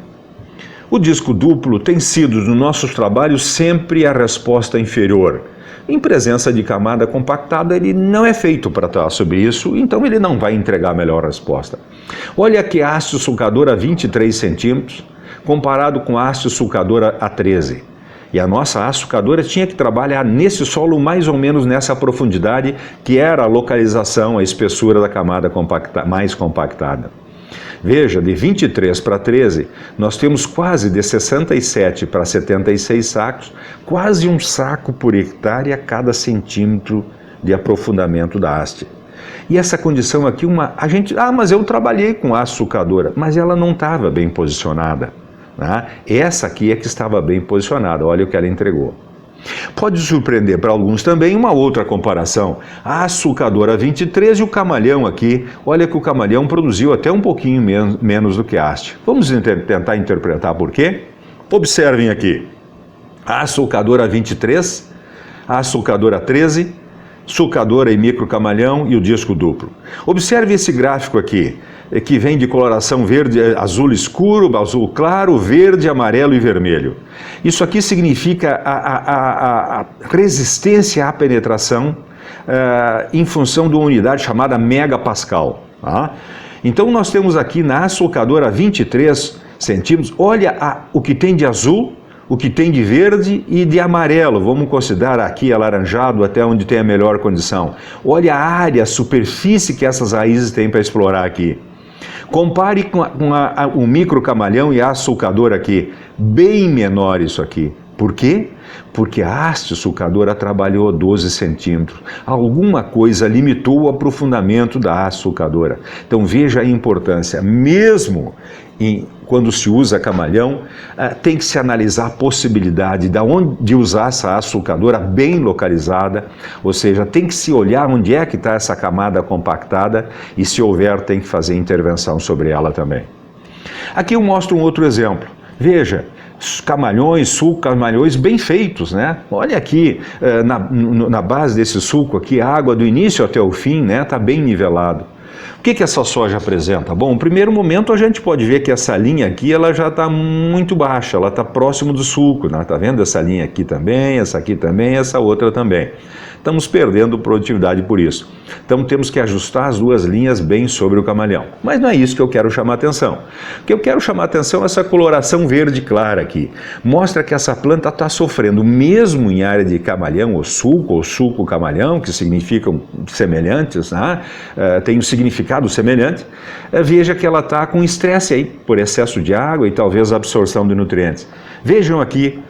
O disco duplo tem sido, nos nossos trabalhos, sempre a resposta inferior. Em presença de camada compactada, ele não é feito para estar sobre isso, então ele não vai entregar a melhor resposta. Olha aqui a haste sulcadora a 23 centímetros, comparado com a haste sulcadora a 13. E a nossa haste sulcadora tinha que trabalhar nesse solo mais ou menos nessa profundidade, que era a localização, a espessura da camada mais compactada. Veja, de 23 para 13, nós temos quase de 67 para 76 sacos, quase um saco por hectare a cada centímetro de aprofundamento da haste. E essa condição aqui, mas eu trabalhei com haste sulcadora, mas ela não estava bem posicionada. Né? Essa aqui é que estava bem posicionada, olha o que ela entregou. Pode surpreender para alguns também uma outra comparação. A haste sulcadora 23 e o camaleão aqui. Olha que o camaleão produziu até um pouquinho menos do que a haste. Vamos tentar interpretar por quê? Observem aqui. A haste sulcadora 23, a haste sulcadora 13, sulcadora e micro camaleão e o disco duplo. Observe esse gráfico aqui, que vem de coloração verde, azul escuro, azul claro, verde, amarelo e vermelho. Isso aqui significa a resistência à penetração em função de uma unidade chamada megapascal. Tá? Então nós temos aqui na sulcadora 23 centímetros, olha o que tem de azul, o que tem de verde e de amarelo, vamos considerar aqui alaranjado até onde tem a melhor condição. Olha a área, a superfície que essas raízes têm para explorar aqui. Compare com o microcamalhão e a haste sulcadora aqui, bem menor isso aqui. Por quê? Porque a haste sulcadora trabalhou 12 centímetros. Alguma coisa limitou o aprofundamento da haste sulcadora. Então veja a importância. Mesmo quando se usa camalhão, tem que se analisar a possibilidade de usar essa haste sulcadora bem localizada, ou seja, tem que se olhar onde é que está essa camada compactada e, se houver, tem que fazer intervenção sobre ela também. Aqui eu mostro um outro exemplo. Veja, camalhões, sulco-camalhões bem feitos, né? Olha aqui, na base desse sulco aqui, a água do início até o fim, né? Está bem nivelado. O que essa soja apresenta? Bom, no primeiro momento a gente pode ver que essa linha aqui ela já está muito baixa, ela está próximo do sulco, né? Tá vendo essa linha aqui também, essa outra também. Estamos perdendo produtividade por isso. Então temos que ajustar as duas linhas bem sobre o camalhão. Mas não é isso que eu quero chamar a atenção. O que eu quero chamar a atenção é essa coloração verde clara aqui. Mostra que essa planta está sofrendo, mesmo em área de camalhão ou sulco-camalhão, que significam semelhantes, né? Tem um significado semelhante. Veja que ela está com estresse aí, por excesso de água e talvez absorção de nutrientes. Vejam aqui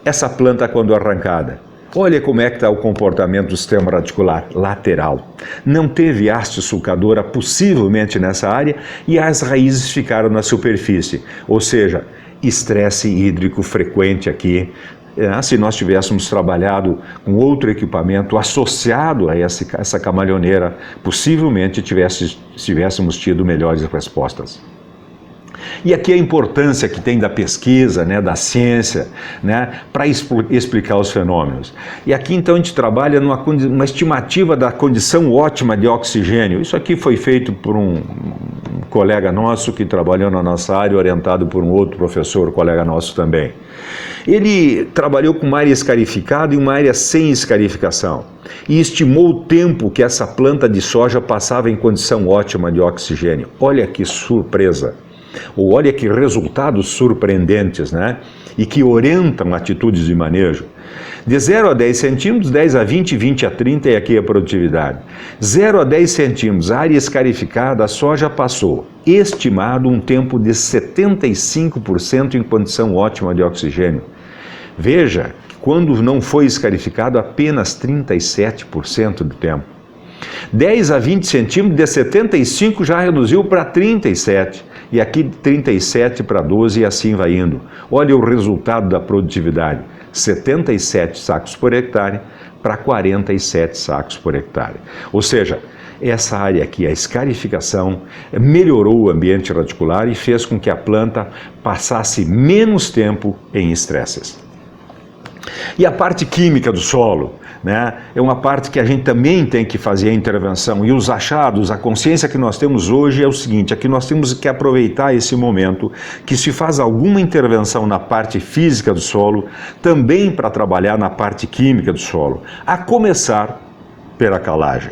essa planta quando arrancada. Olha como é que está o comportamento do sistema radicular lateral. Não teve haste sulcadora possivelmente nessa área e as raízes ficaram na superfície, ou seja, estresse hídrico frequente aqui. Se nós tivéssemos trabalhado com outro equipamento associado a essa camalhoneira, possivelmente tivéssemos tido melhores respostas. E aqui a importância que tem da pesquisa, né, da ciência, né, para explicar os fenômenos. E aqui então a gente trabalha numa estimativa da condição ótima de oxigênio. Isso aqui foi feito por um colega nosso que trabalhou na nossa área, orientado por um outro professor, colega nosso também. Ele trabalhou com uma área escarificada e uma área sem escarificação e estimou o tempo que essa planta de soja passava em condição ótima de oxigênio. Olha que surpresa! Ou olha que resultados surpreendentes, né? E que orientam atitudes de manejo. De 0 a 10 centímetros, 10 a 20, 20 a 30 e aqui a produtividade. 0 a 10 centímetros, área escarificada, a soja passou, estimado um tempo de 75% em condição ótima de oxigênio. Veja, quando não foi escarificado, apenas 37% do tempo. 10 a 20 centímetros, de 75 já reduziu para 37. E aqui de 37 para 12 e assim vai indo. Olha o resultado da produtividade. 77 sacos por hectare para 47 sacos por hectare. Ou seja, essa área aqui, a escarificação, melhorou o ambiente radicular e fez com que a planta passasse menos tempo em estresses. E a parte química do solo, né, é uma parte que a gente também tem que fazer a intervenção. E os achados, a consciência que nós temos hoje é o seguinte, é que nós temos que aproveitar esse momento que se faz alguma intervenção na parte física do solo, também para trabalhar na parte química do solo, a começar pela calagem.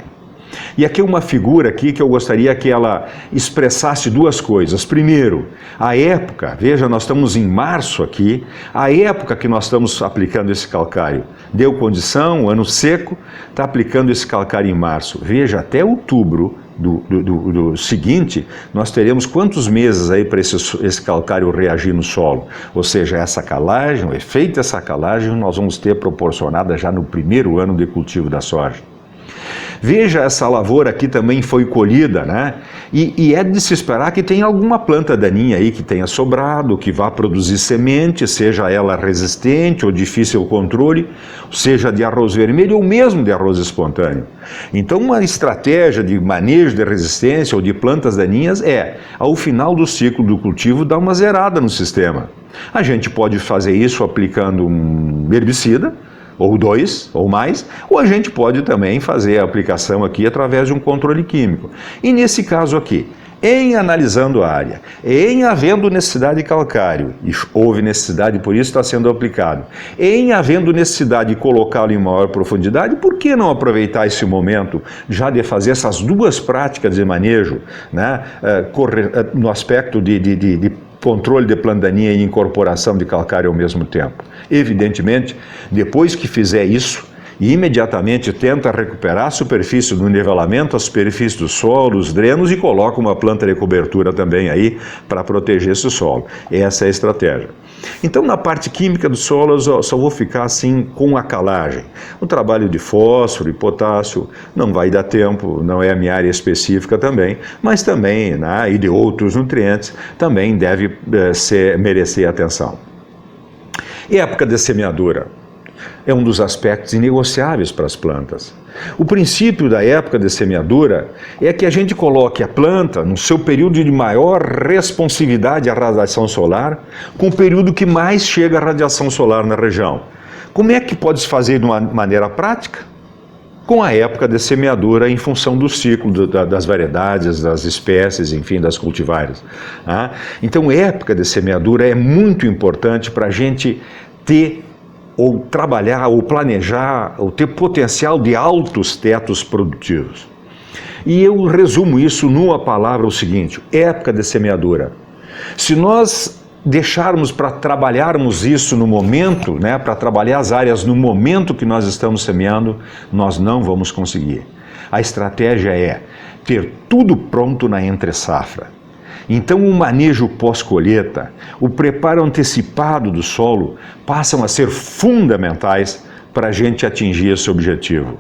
E aqui uma figura aqui que eu gostaria que ela expressasse duas coisas. Primeiro, a época, veja, nós estamos em março aqui, a época que nós estamos aplicando esse calcário. Deu condição, ano seco, está aplicando esse calcário em março. Veja, até outubro do seguinte, nós teremos quantos meses aí para esse calcário reagir no solo? Ou seja, essa calagem, o efeito dessa calagem, nós vamos ter proporcionada já no primeiro ano de cultivo da soja. Veja, essa lavoura aqui também foi colhida, né? E é de se esperar que tenha alguma planta daninha aí que tenha sobrado, que vá produzir semente, seja ela resistente ou difícil controle, seja de arroz vermelho ou mesmo de arroz espontâneo. Então, uma estratégia de manejo de resistência ou de plantas daninhas é, ao final do ciclo do cultivo, dar uma zerada no sistema. A gente pode fazer isso aplicando um herbicida, ou 2, ou mais, ou a gente pode também fazer a aplicação aqui através de um controle químico. E nesse caso aqui, em analisando a área, em havendo necessidade de calcário, e houve necessidade, por isso está sendo aplicado, em havendo necessidade de colocá-lo em maior profundidade, por que não aproveitar esse momento já de fazer essas duas práticas de manejo, né, no aspecto de controle de planta daninha e incorporação de calcário ao mesmo tempo? Evidentemente, depois que fizer isso, e imediatamente tenta recuperar a superfície do nivelamento, a superfície do solo, os drenos, e coloca uma planta de cobertura também aí para proteger esse solo. Essa é a estratégia. Então, na parte química do solo, eu só vou ficar assim com a calagem. O trabalho de fósforo e potássio não vai dar tempo, não é a minha área específica também, mas também, né, e de outros nutrientes, também deve merecer atenção. Época de semeadura é um dos aspectos inegociáveis para as plantas. O princípio da época de semeadura é que a gente coloque a planta no seu período de maior responsividade à radiação solar, com o período que mais chega a radiação solar na região. Como é que pode se fazer de uma maneira prática? Com a época de semeadura em função do ciclo das variedades, das espécies, enfim, das cultivares. Então, época de semeadura é muito importante para a gente ter ou trabalhar, ou planejar, ou ter potencial de altos tetos produtivos. E eu resumo isso numa palavra, o seguinte: época de semeadura. Se nós deixarmos para trabalharmos isso no momento, né, para trabalhar as áreas no momento que nós estamos semeando, nós não vamos conseguir. A estratégia é ter tudo pronto na entre-safra. Então, o manejo pós-colheita, o preparo antecipado do solo passam a ser fundamentais para a gente atingir esse objetivo.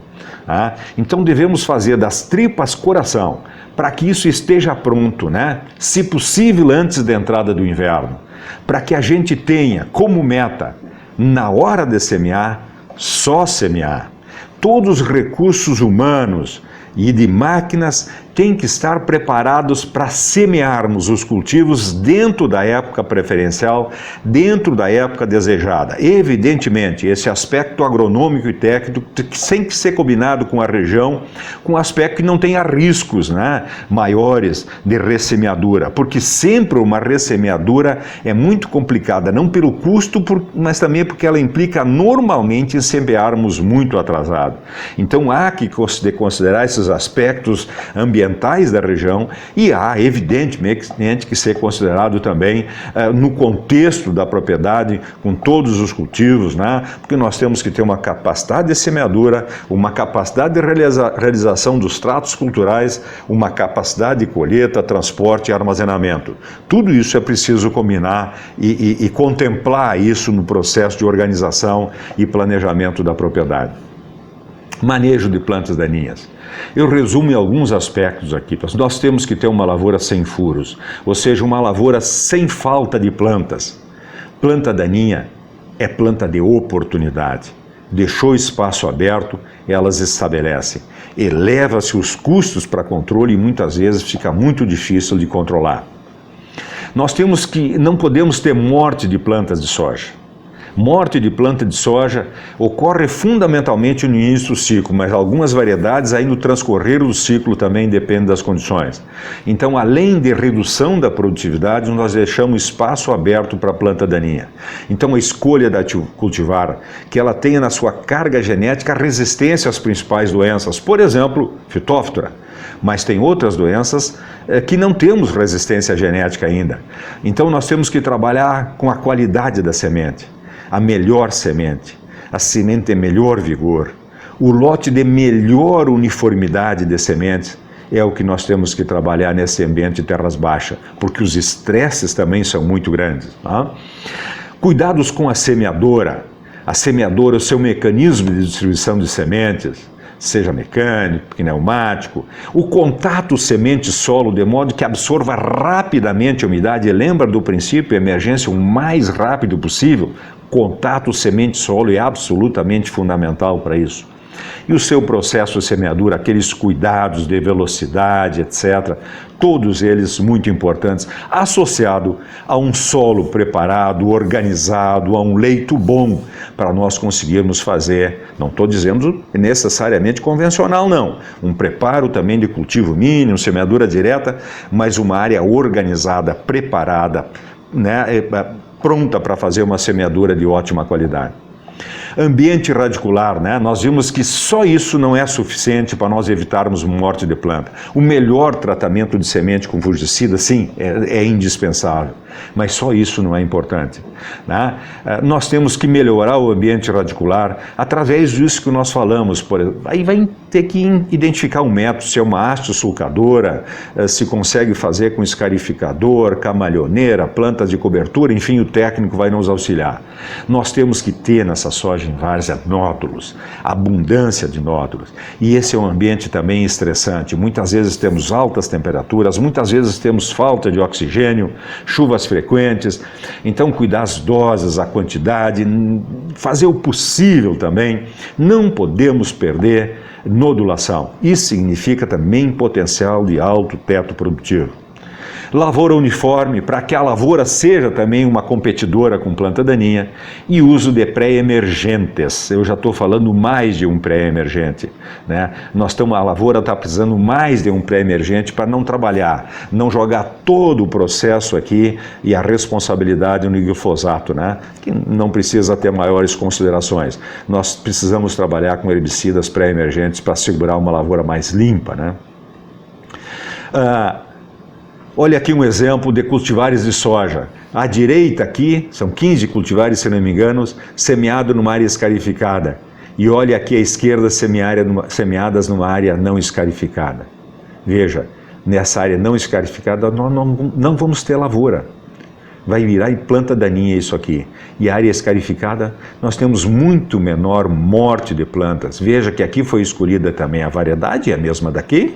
Então, devemos fazer das tripas coração para que isso esteja pronto, né? Se possível, antes da entrada do inverno, para que a gente tenha como meta, na hora de semear, só semear. Todos os recursos humanos e de máquinas têm que estar preparados para semearmos os cultivos dentro da época preferencial, dentro da época desejada. Evidentemente, esse aspecto agronômico e técnico tem que ser combinado com a região, com um aspecto que não tenha riscos, né, maiores de ressemeadura, porque sempre uma ressemeadura é muito complicada, não pelo custo, mas também porque ela implica normalmente em semearmos muito atrasado. Então há que considerar esses aspectos ambientais da região e há, evidentemente, que ser considerado também no contexto da propriedade, com todos os cultivos, né? Porque nós temos que ter uma capacidade de semeadura, uma capacidade de realização dos tratos culturais, uma capacidade de colheita, transporte e armazenamento. Tudo isso é preciso combinar e contemplar isso no processo de organização e planejamento da propriedade. Manejo de plantas daninhas. Eu resumo em alguns aspectos aqui. Nós temos que ter uma lavoura sem furos, ou seja, uma lavoura sem falta de plantas. Planta daninha é planta de oportunidade. Deixou espaço aberto, elas estabelecem. Eleva-se os custos para controle e muitas vezes fica muito difícil de controlar. Nós não podemos ter morte de plantas de soja. Morte de planta de soja ocorre fundamentalmente no início do ciclo, mas algumas variedades aí no transcorrer do ciclo também dependem das condições. Então, além de redução da produtividade, nós deixamos espaço aberto para a planta daninha. Então, a escolha da cultivar, que ela tenha na sua carga genética resistência às principais doenças, por exemplo, Phytophthora. Mas tem outras doenças que não temos resistência genética ainda. Então, nós temos que trabalhar com a qualidade da semente. A melhor semente, a semente de melhor vigor, o lote de melhor uniformidade de sementes é o que nós temos que trabalhar nesse ambiente de terras baixas, porque os estresses também são muito grandes. Cuidados com a semeadora, o seu mecanismo de distribuição de sementes, seja mecânico, pneumático, o contato semente-solo de modo que absorva rapidamente a umidade, e lembra do princípio emergência o mais rápido possível. Contato semente-solo é absolutamente fundamental para isso. E o seu processo de semeadura, aqueles cuidados de velocidade, etc., todos eles muito importantes, associado a um solo preparado, organizado, a um leito bom, para nós conseguirmos fazer, não estou dizendo necessariamente convencional, não, um preparo também de cultivo mínimo, semeadura direta, mas uma área organizada, preparada, né, pronta para fazer uma semeadura de ótima qualidade. Ambiente radicular, né? Nós vimos que só isso não é suficiente para nós evitarmos morte de planta. O melhor tratamento de semente com fungicida, sim, é indispensável, mas só isso não é importante, né? Nós temos que melhorar o ambiente radicular através disso que nós falamos. Aí vai ter que identificar um método, se é uma haste sulcadora, se consegue fazer com escarificador, camalhoneira, plantas de cobertura, enfim, o técnico vai nos auxiliar. Nós temos que ter nessa soja em várzea nódulos, abundância de nódulos, e esse é um ambiente também estressante. Muitas vezes temos altas temperaturas, muitas vezes temos falta de oxigênio, chuvas frequentes, então cuidar as doses, a quantidade, fazer o possível também. Não podemos perder nodulação. Isso significa também potencial de alto teto produtivo. Lavoura uniforme, para que a lavoura seja também uma competidora com planta daninha, e uso de pré-emergentes. Eu já estou falando mais de um pré-emergente, né? A lavoura está precisando mais de um pré-emergente para não trabalhar, não jogar todo o processo aqui e a responsabilidade no glifosato, né? Que não precisa ter maiores considerações. Nós precisamos trabalhar com herbicidas pré-emergentes para segurar uma lavoura mais limpa, né? Olha aqui um exemplo de cultivares de soja. À direita aqui, são 15 cultivares, se não me engano, semeado numa área escarificada. E olha aqui à esquerda, semeadas numa área não escarificada. Veja, nessa área não escarificada nós não vamos ter lavoura. Vai virar em planta daninha isso aqui. E a área escarificada, nós temos muito menor morte de plantas. Veja que aqui foi escolhida também a variedade, é a mesma daqui.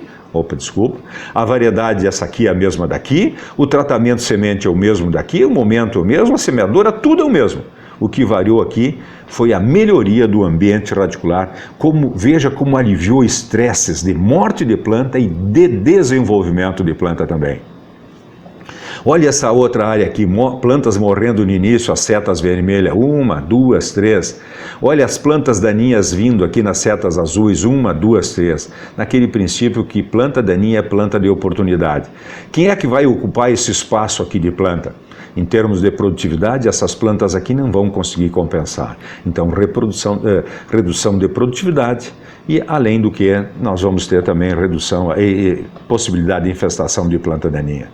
A variedade, essa aqui é a mesma daqui, o tratamento semente é o mesmo daqui, o momento é o mesmo, a semeadora, tudo é o mesmo. O que variou aqui foi a melhoria do ambiente radicular. Veja como aliviou estresses de morte de planta e de desenvolvimento de planta também. Olha essa outra área aqui, plantas morrendo no início, as setas vermelhas, 1, 2, 3. Olha as plantas daninhas vindo aqui nas setas azuis, 1, 2, 3. Naquele princípio que planta daninha é planta de oportunidade. Quem é que vai ocupar esse espaço aqui de planta? Em termos de produtividade, essas plantas aqui não vão conseguir compensar. Então, redução de produtividade e, além do que, nós vamos ter também redução e possibilidade de infestação de planta daninha.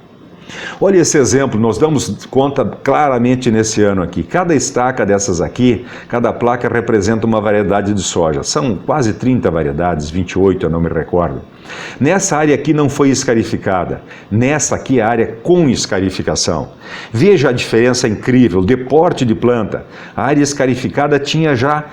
Olha esse exemplo, nós damos conta claramente nesse ano aqui. Cada estaca dessas aqui, cada placa representa uma variedade de soja. São quase 30 variedades, 28 eu não me recordo. Nessa área aqui não foi escarificada. Nessa aqui a área com escarificação. Veja a diferença incrível de porte de planta. A área escarificada tinha já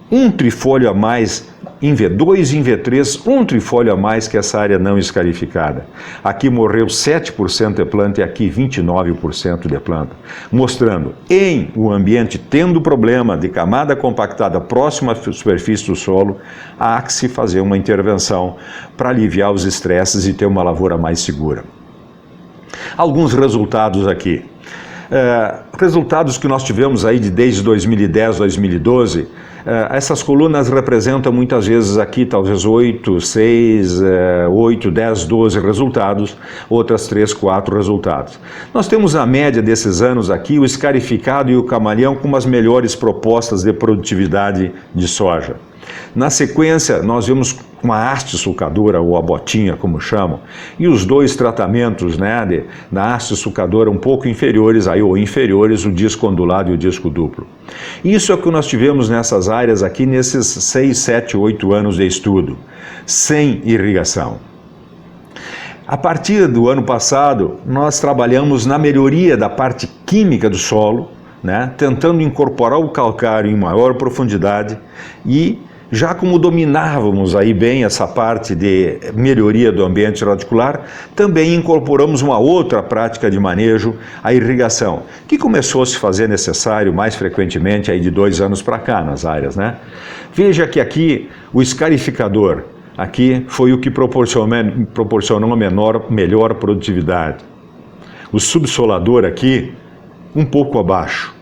um trifólio a mais em V2 e em V3, um trifólio a mais que essa área não escarificada. Aqui morreu 7% de planta e aqui 29% de planta, mostrando em o ambiente tendo problema de camada compactada próxima à superfície do solo, há que se fazer uma intervenção para aliviar os estresses e ter uma lavoura mais segura. Alguns resultados aqui. Resultados que nós tivemos aí desde 2010, 2012, essas colunas representam muitas vezes aqui talvez 8, 6, 8, 10, 12 resultados, outras 3, 4 resultados. Nós temos a média desses anos aqui, o escarificado e o camaleão com as melhores propostas de produtividade de soja. Na sequência, nós vimos uma haste sulcadora, ou a botinha, como chamam, e os dois tratamentos, né, na haste sulcadora um pouco inferiores, ou inferiores, o disco ondulado e o disco duplo. Isso é o que nós tivemos nessas áreas aqui, nesses 6, 7, 8 anos de estudo, sem irrigação. A partir do ano passado, nós trabalhamos na melhoria da parte química do solo, né, tentando incorporar o calcário em maior profundidade e já como dominávamos aí bem essa parte de melhoria do ambiente radicular, também incorporamos uma outra prática de manejo, a irrigação, que começou a se fazer necessário mais frequentemente aí de 2 anos para cá nas áreas, né? Veja que aqui o escarificador, aqui foi o que proporcionou melhor produtividade. O subsolador aqui, um pouco abaixo.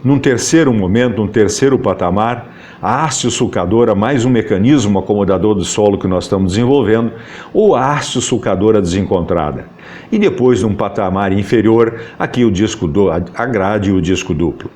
Num terceiro momento, num terceiro patamar, a haste sulcadora, mais um mecanismo acomodador do solo que nós estamos desenvolvendo, ou a haste sulcadora desencontrada. E depois, num patamar inferior, aqui o disco a grade e o disco duplo.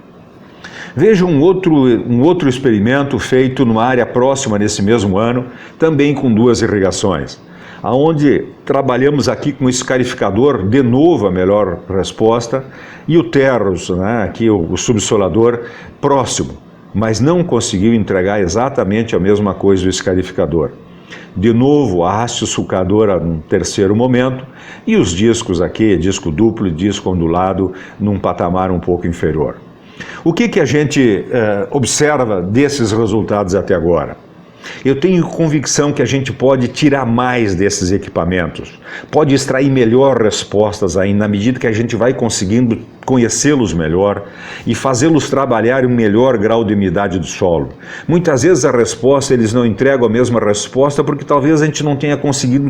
Veja um outro experimento feito numa área próxima nesse mesmo ano, também com 2 irrigações, onde trabalhamos aqui com o escarificador, de novo a melhor resposta, e o terros, né, aqui o subsolador, próximo, mas não conseguiu entregar exatamente a mesma coisa do escarificador. De novo, a haste sulcadora num terceiro momento, e os discos aqui, disco duplo e disco ondulado, num patamar um pouco inferior. O que a gente observa desses resultados até agora? Eu tenho convicção que a gente pode tirar mais desses equipamentos, pode extrair melhor respostas aí, na medida que a gente vai conseguindo conhecê-los melhor e fazê-los trabalhar em um melhor grau de umidade do solo. Muitas vezes a resposta, eles não entregam a mesma resposta porque talvez a gente não tenha conseguido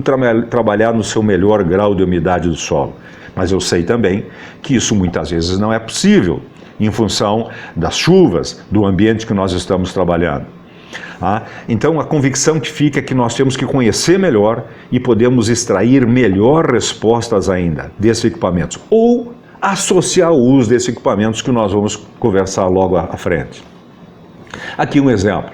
trabalhar no seu melhor grau de umidade do solo. Mas eu sei também que isso muitas vezes não é possível, em função das chuvas, do ambiente que nós estamos trabalhando. Então a convicção que fica é que nós temos que conhecer melhor e podemos extrair melhor respostas ainda desses equipamentos, ou associar o uso desses equipamentos que nós vamos conversar logo à frente. Aqui um exemplo.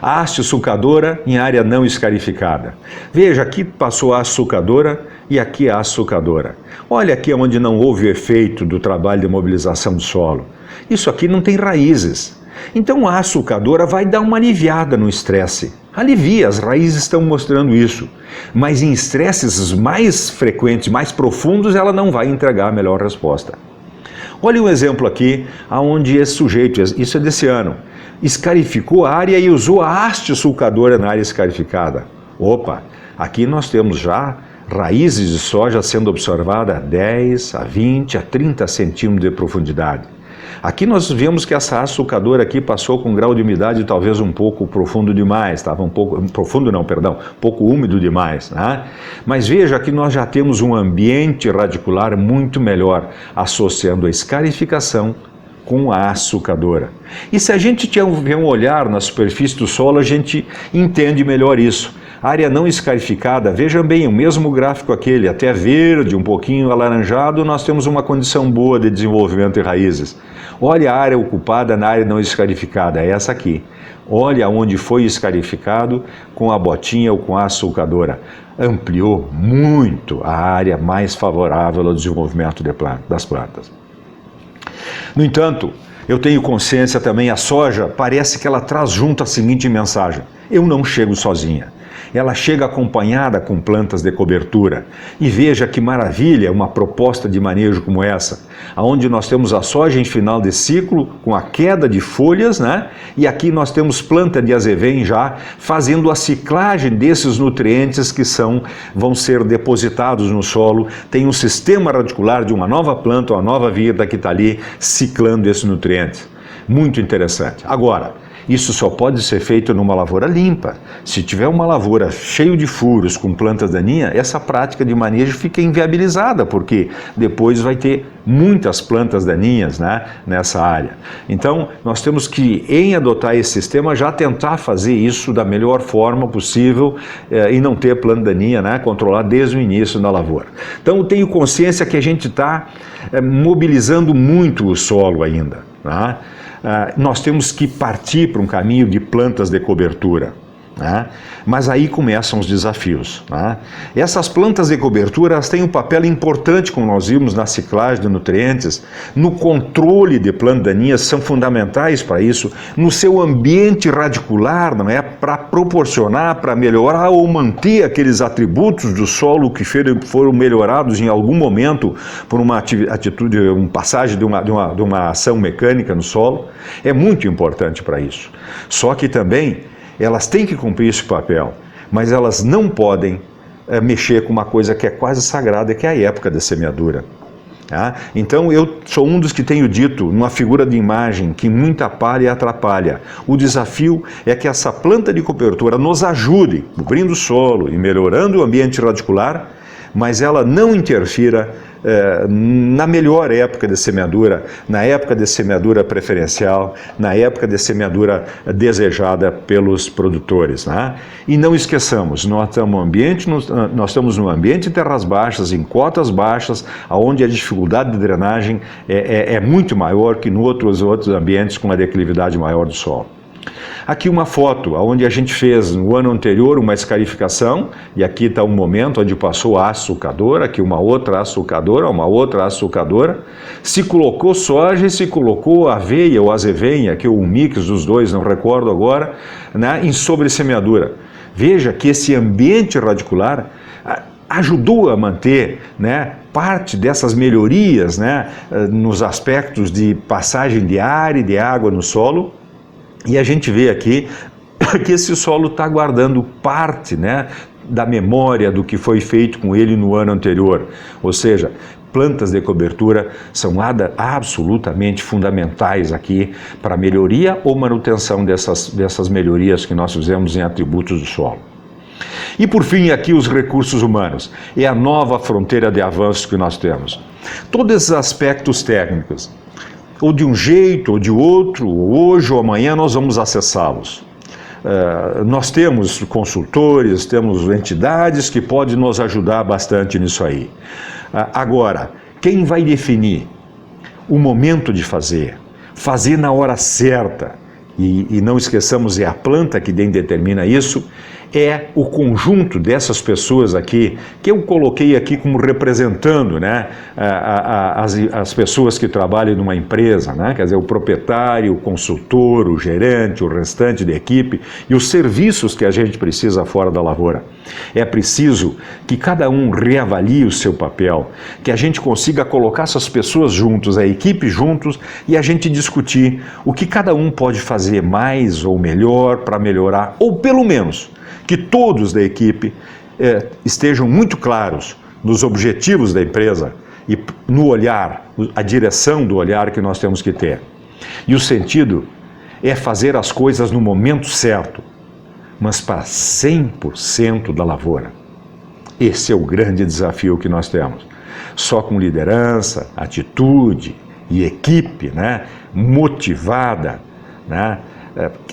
A haste sulcadora em área não escarificada. Veja, aqui passou a haste sulcadora e aqui a haste sulcadora. Olha aqui onde não houve o efeito do trabalho de mobilização do solo. Isso aqui não tem raízes. Então a haste sulcadora vai dar uma aliviada no estresse. Alivia, as raízes estão mostrando isso. Mas em estresses mais frequentes, mais profundos, ela não vai entregar a melhor resposta. Olha um exemplo aqui, onde esse sujeito, isso é desse ano, escarificou a área e usou a haste sulcadora na área escarificada. Opa, aqui nós temos já raízes de soja sendo observadas a 10, a 20, a 30 centímetros de profundidade. Aqui nós vemos que essa haste sulcadora aqui passou com um grau de umidade talvez um pouco profundo demais, estava um pouco pouco úmido demais, né? Mas veja que nós já temos um ambiente radicular muito melhor, associando a escarificação com a haste sulcadora. E se a gente tiver um olhar na superfície do solo, a gente entende melhor isso. A área não escarificada, vejam bem, o mesmo gráfico aquele, até verde, um pouquinho alaranjado, nós temos uma condição boa de desenvolvimento de raízes. Olha a área ocupada na área não escarificada, é essa aqui. Olha onde foi escarificado com a botinha ou com a haste sulcadora. Ampliou muito a área mais favorável ao desenvolvimento das plantas. No entanto, eu tenho consciência também, a soja parece que ela traz junto a seguinte mensagem: eu não chego sozinha. Ela chega acompanhada com plantas de cobertura. E veja que maravilha uma proposta de manejo como essa, onde nós temos a soja em final de ciclo, com a queda de folhas, né? E aqui nós temos planta de azevém já fazendo a ciclagem desses nutrientes que vão ser depositados no solo. Tem um sistema radicular de uma nova planta, uma nova vida que está ali ciclando esses nutrientes. Muito interessante. Agora, isso só pode ser feito numa lavoura limpa. Se tiver uma lavoura cheia de furos com plantas daninhas, essa prática de manejo fica inviabilizada, porque depois vai ter muitas plantas daninhas, né, nessa área. Então, nós temos que, em adotar esse sistema, já tentar fazer isso da melhor forma possível e não ter planta daninha, né, controlar desde o início da lavoura. Então, eu tenho consciência que a gente está mobilizando muito o solo ainda, né? Nós temos que partir para um caminho de plantas de cobertura, né? Mas aí começam os desafios, né? Essas plantas de cobertura, elas têm um papel importante, como nós vimos na ciclagem de nutrientes, no controle de plantas daninhas, são fundamentais para isso, no seu ambiente radicular, não é? Para proporcionar, para melhorar ou manter aqueles atributos do solo que foram melhorados em algum momento por uma atitude, uma passagem de uma ação mecânica no solo. É muito importante para isso. Só que também elas têm que cumprir esse papel, mas elas não podem mexer com uma coisa que é quase sagrada, que é a época da semeadura. Tá? Então eu sou um dos que tenho dito, numa figura de imagem, que muita palha e atrapalha. O desafio é que essa planta de cobertura nos ajude, cobrindo o solo e melhorando o ambiente radicular, mas ela não interfira na melhor época de semeadura, na época de semeadura preferencial, na época de semeadura desejada pelos produtores, né? E não esqueçamos, nós estamos num ambiente em terras baixas, em cotas baixas, onde a dificuldade de drenagem é muito maior que em outros ambientes com uma declividade maior do solo. Aqui uma foto onde a gente fez no ano anterior uma escarificação, e aqui está um momento onde passou a açucadora, aqui uma outra açucadora, se colocou soja e se colocou aveia ou azevenha, aqui um mix dos dois, não recordo agora, né, em sobressemeadura. Veja que esse ambiente radicular ajudou a manter, né, parte dessas melhorias, né, nos aspectos de passagem de ar e de água no solo. E a gente vê aqui que esse solo está guardando parte, né, da memória do que foi feito com ele no ano anterior. Ou seja, plantas de cobertura são absolutamente fundamentais aqui para a melhoria ou manutenção dessas melhorias que nós fizemos em atributos do solo. E por fim, aqui os recursos humanos. É a nova fronteira de avanço que nós temos. Todos esses aspectos técnicos, ou de um jeito ou de outro, hoje ou amanhã nós vamos acessá-los. Nós temos consultores, temos entidades que podem nos ajudar bastante nisso aí. Agora, quem vai definir o momento de fazer na hora certa, e não esqueçamos, é a planta que determina isso, é o conjunto dessas pessoas aqui, que eu coloquei aqui como representando, né, as pessoas que trabalham numa empresa, né, quer dizer, o proprietário, o consultor, o gerente, o restante da equipe e os serviços que a gente precisa fora da lavoura. É preciso que cada um reavalie o seu papel, que a gente consiga colocar essas pessoas juntos, a equipe juntos, e a gente discutir o que cada um pode fazer mais ou melhor para melhorar, ou pelo menos que todos da equipe estejam muito claros nos objetivos da empresa e no olhar, a direção do olhar que nós temos que ter. E o sentido é fazer as coisas no momento certo, mas para 100% da lavoura. Esse é o grande desafio que nós temos. Só com liderança, atitude e equipe, né, motivada, né,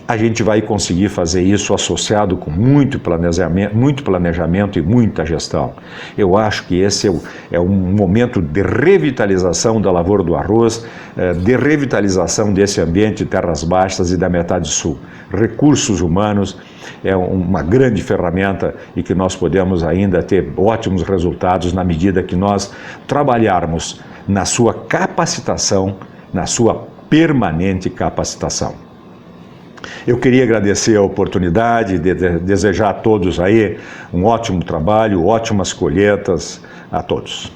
a gente vai conseguir fazer isso associado com muito planejamento e muita gestão. Eu acho que esse é um momento de revitalização da lavoura do arroz, de revitalização desse ambiente de terras baixas e da metade sul. Recursos humanos é uma grande ferramenta e que nós podemos ainda ter ótimos resultados na medida que nós trabalharmos na sua capacitação, na sua permanente capacitação. Eu queria agradecer a oportunidade de desejar a todos aí um ótimo trabalho, ótimas colheitas a todos.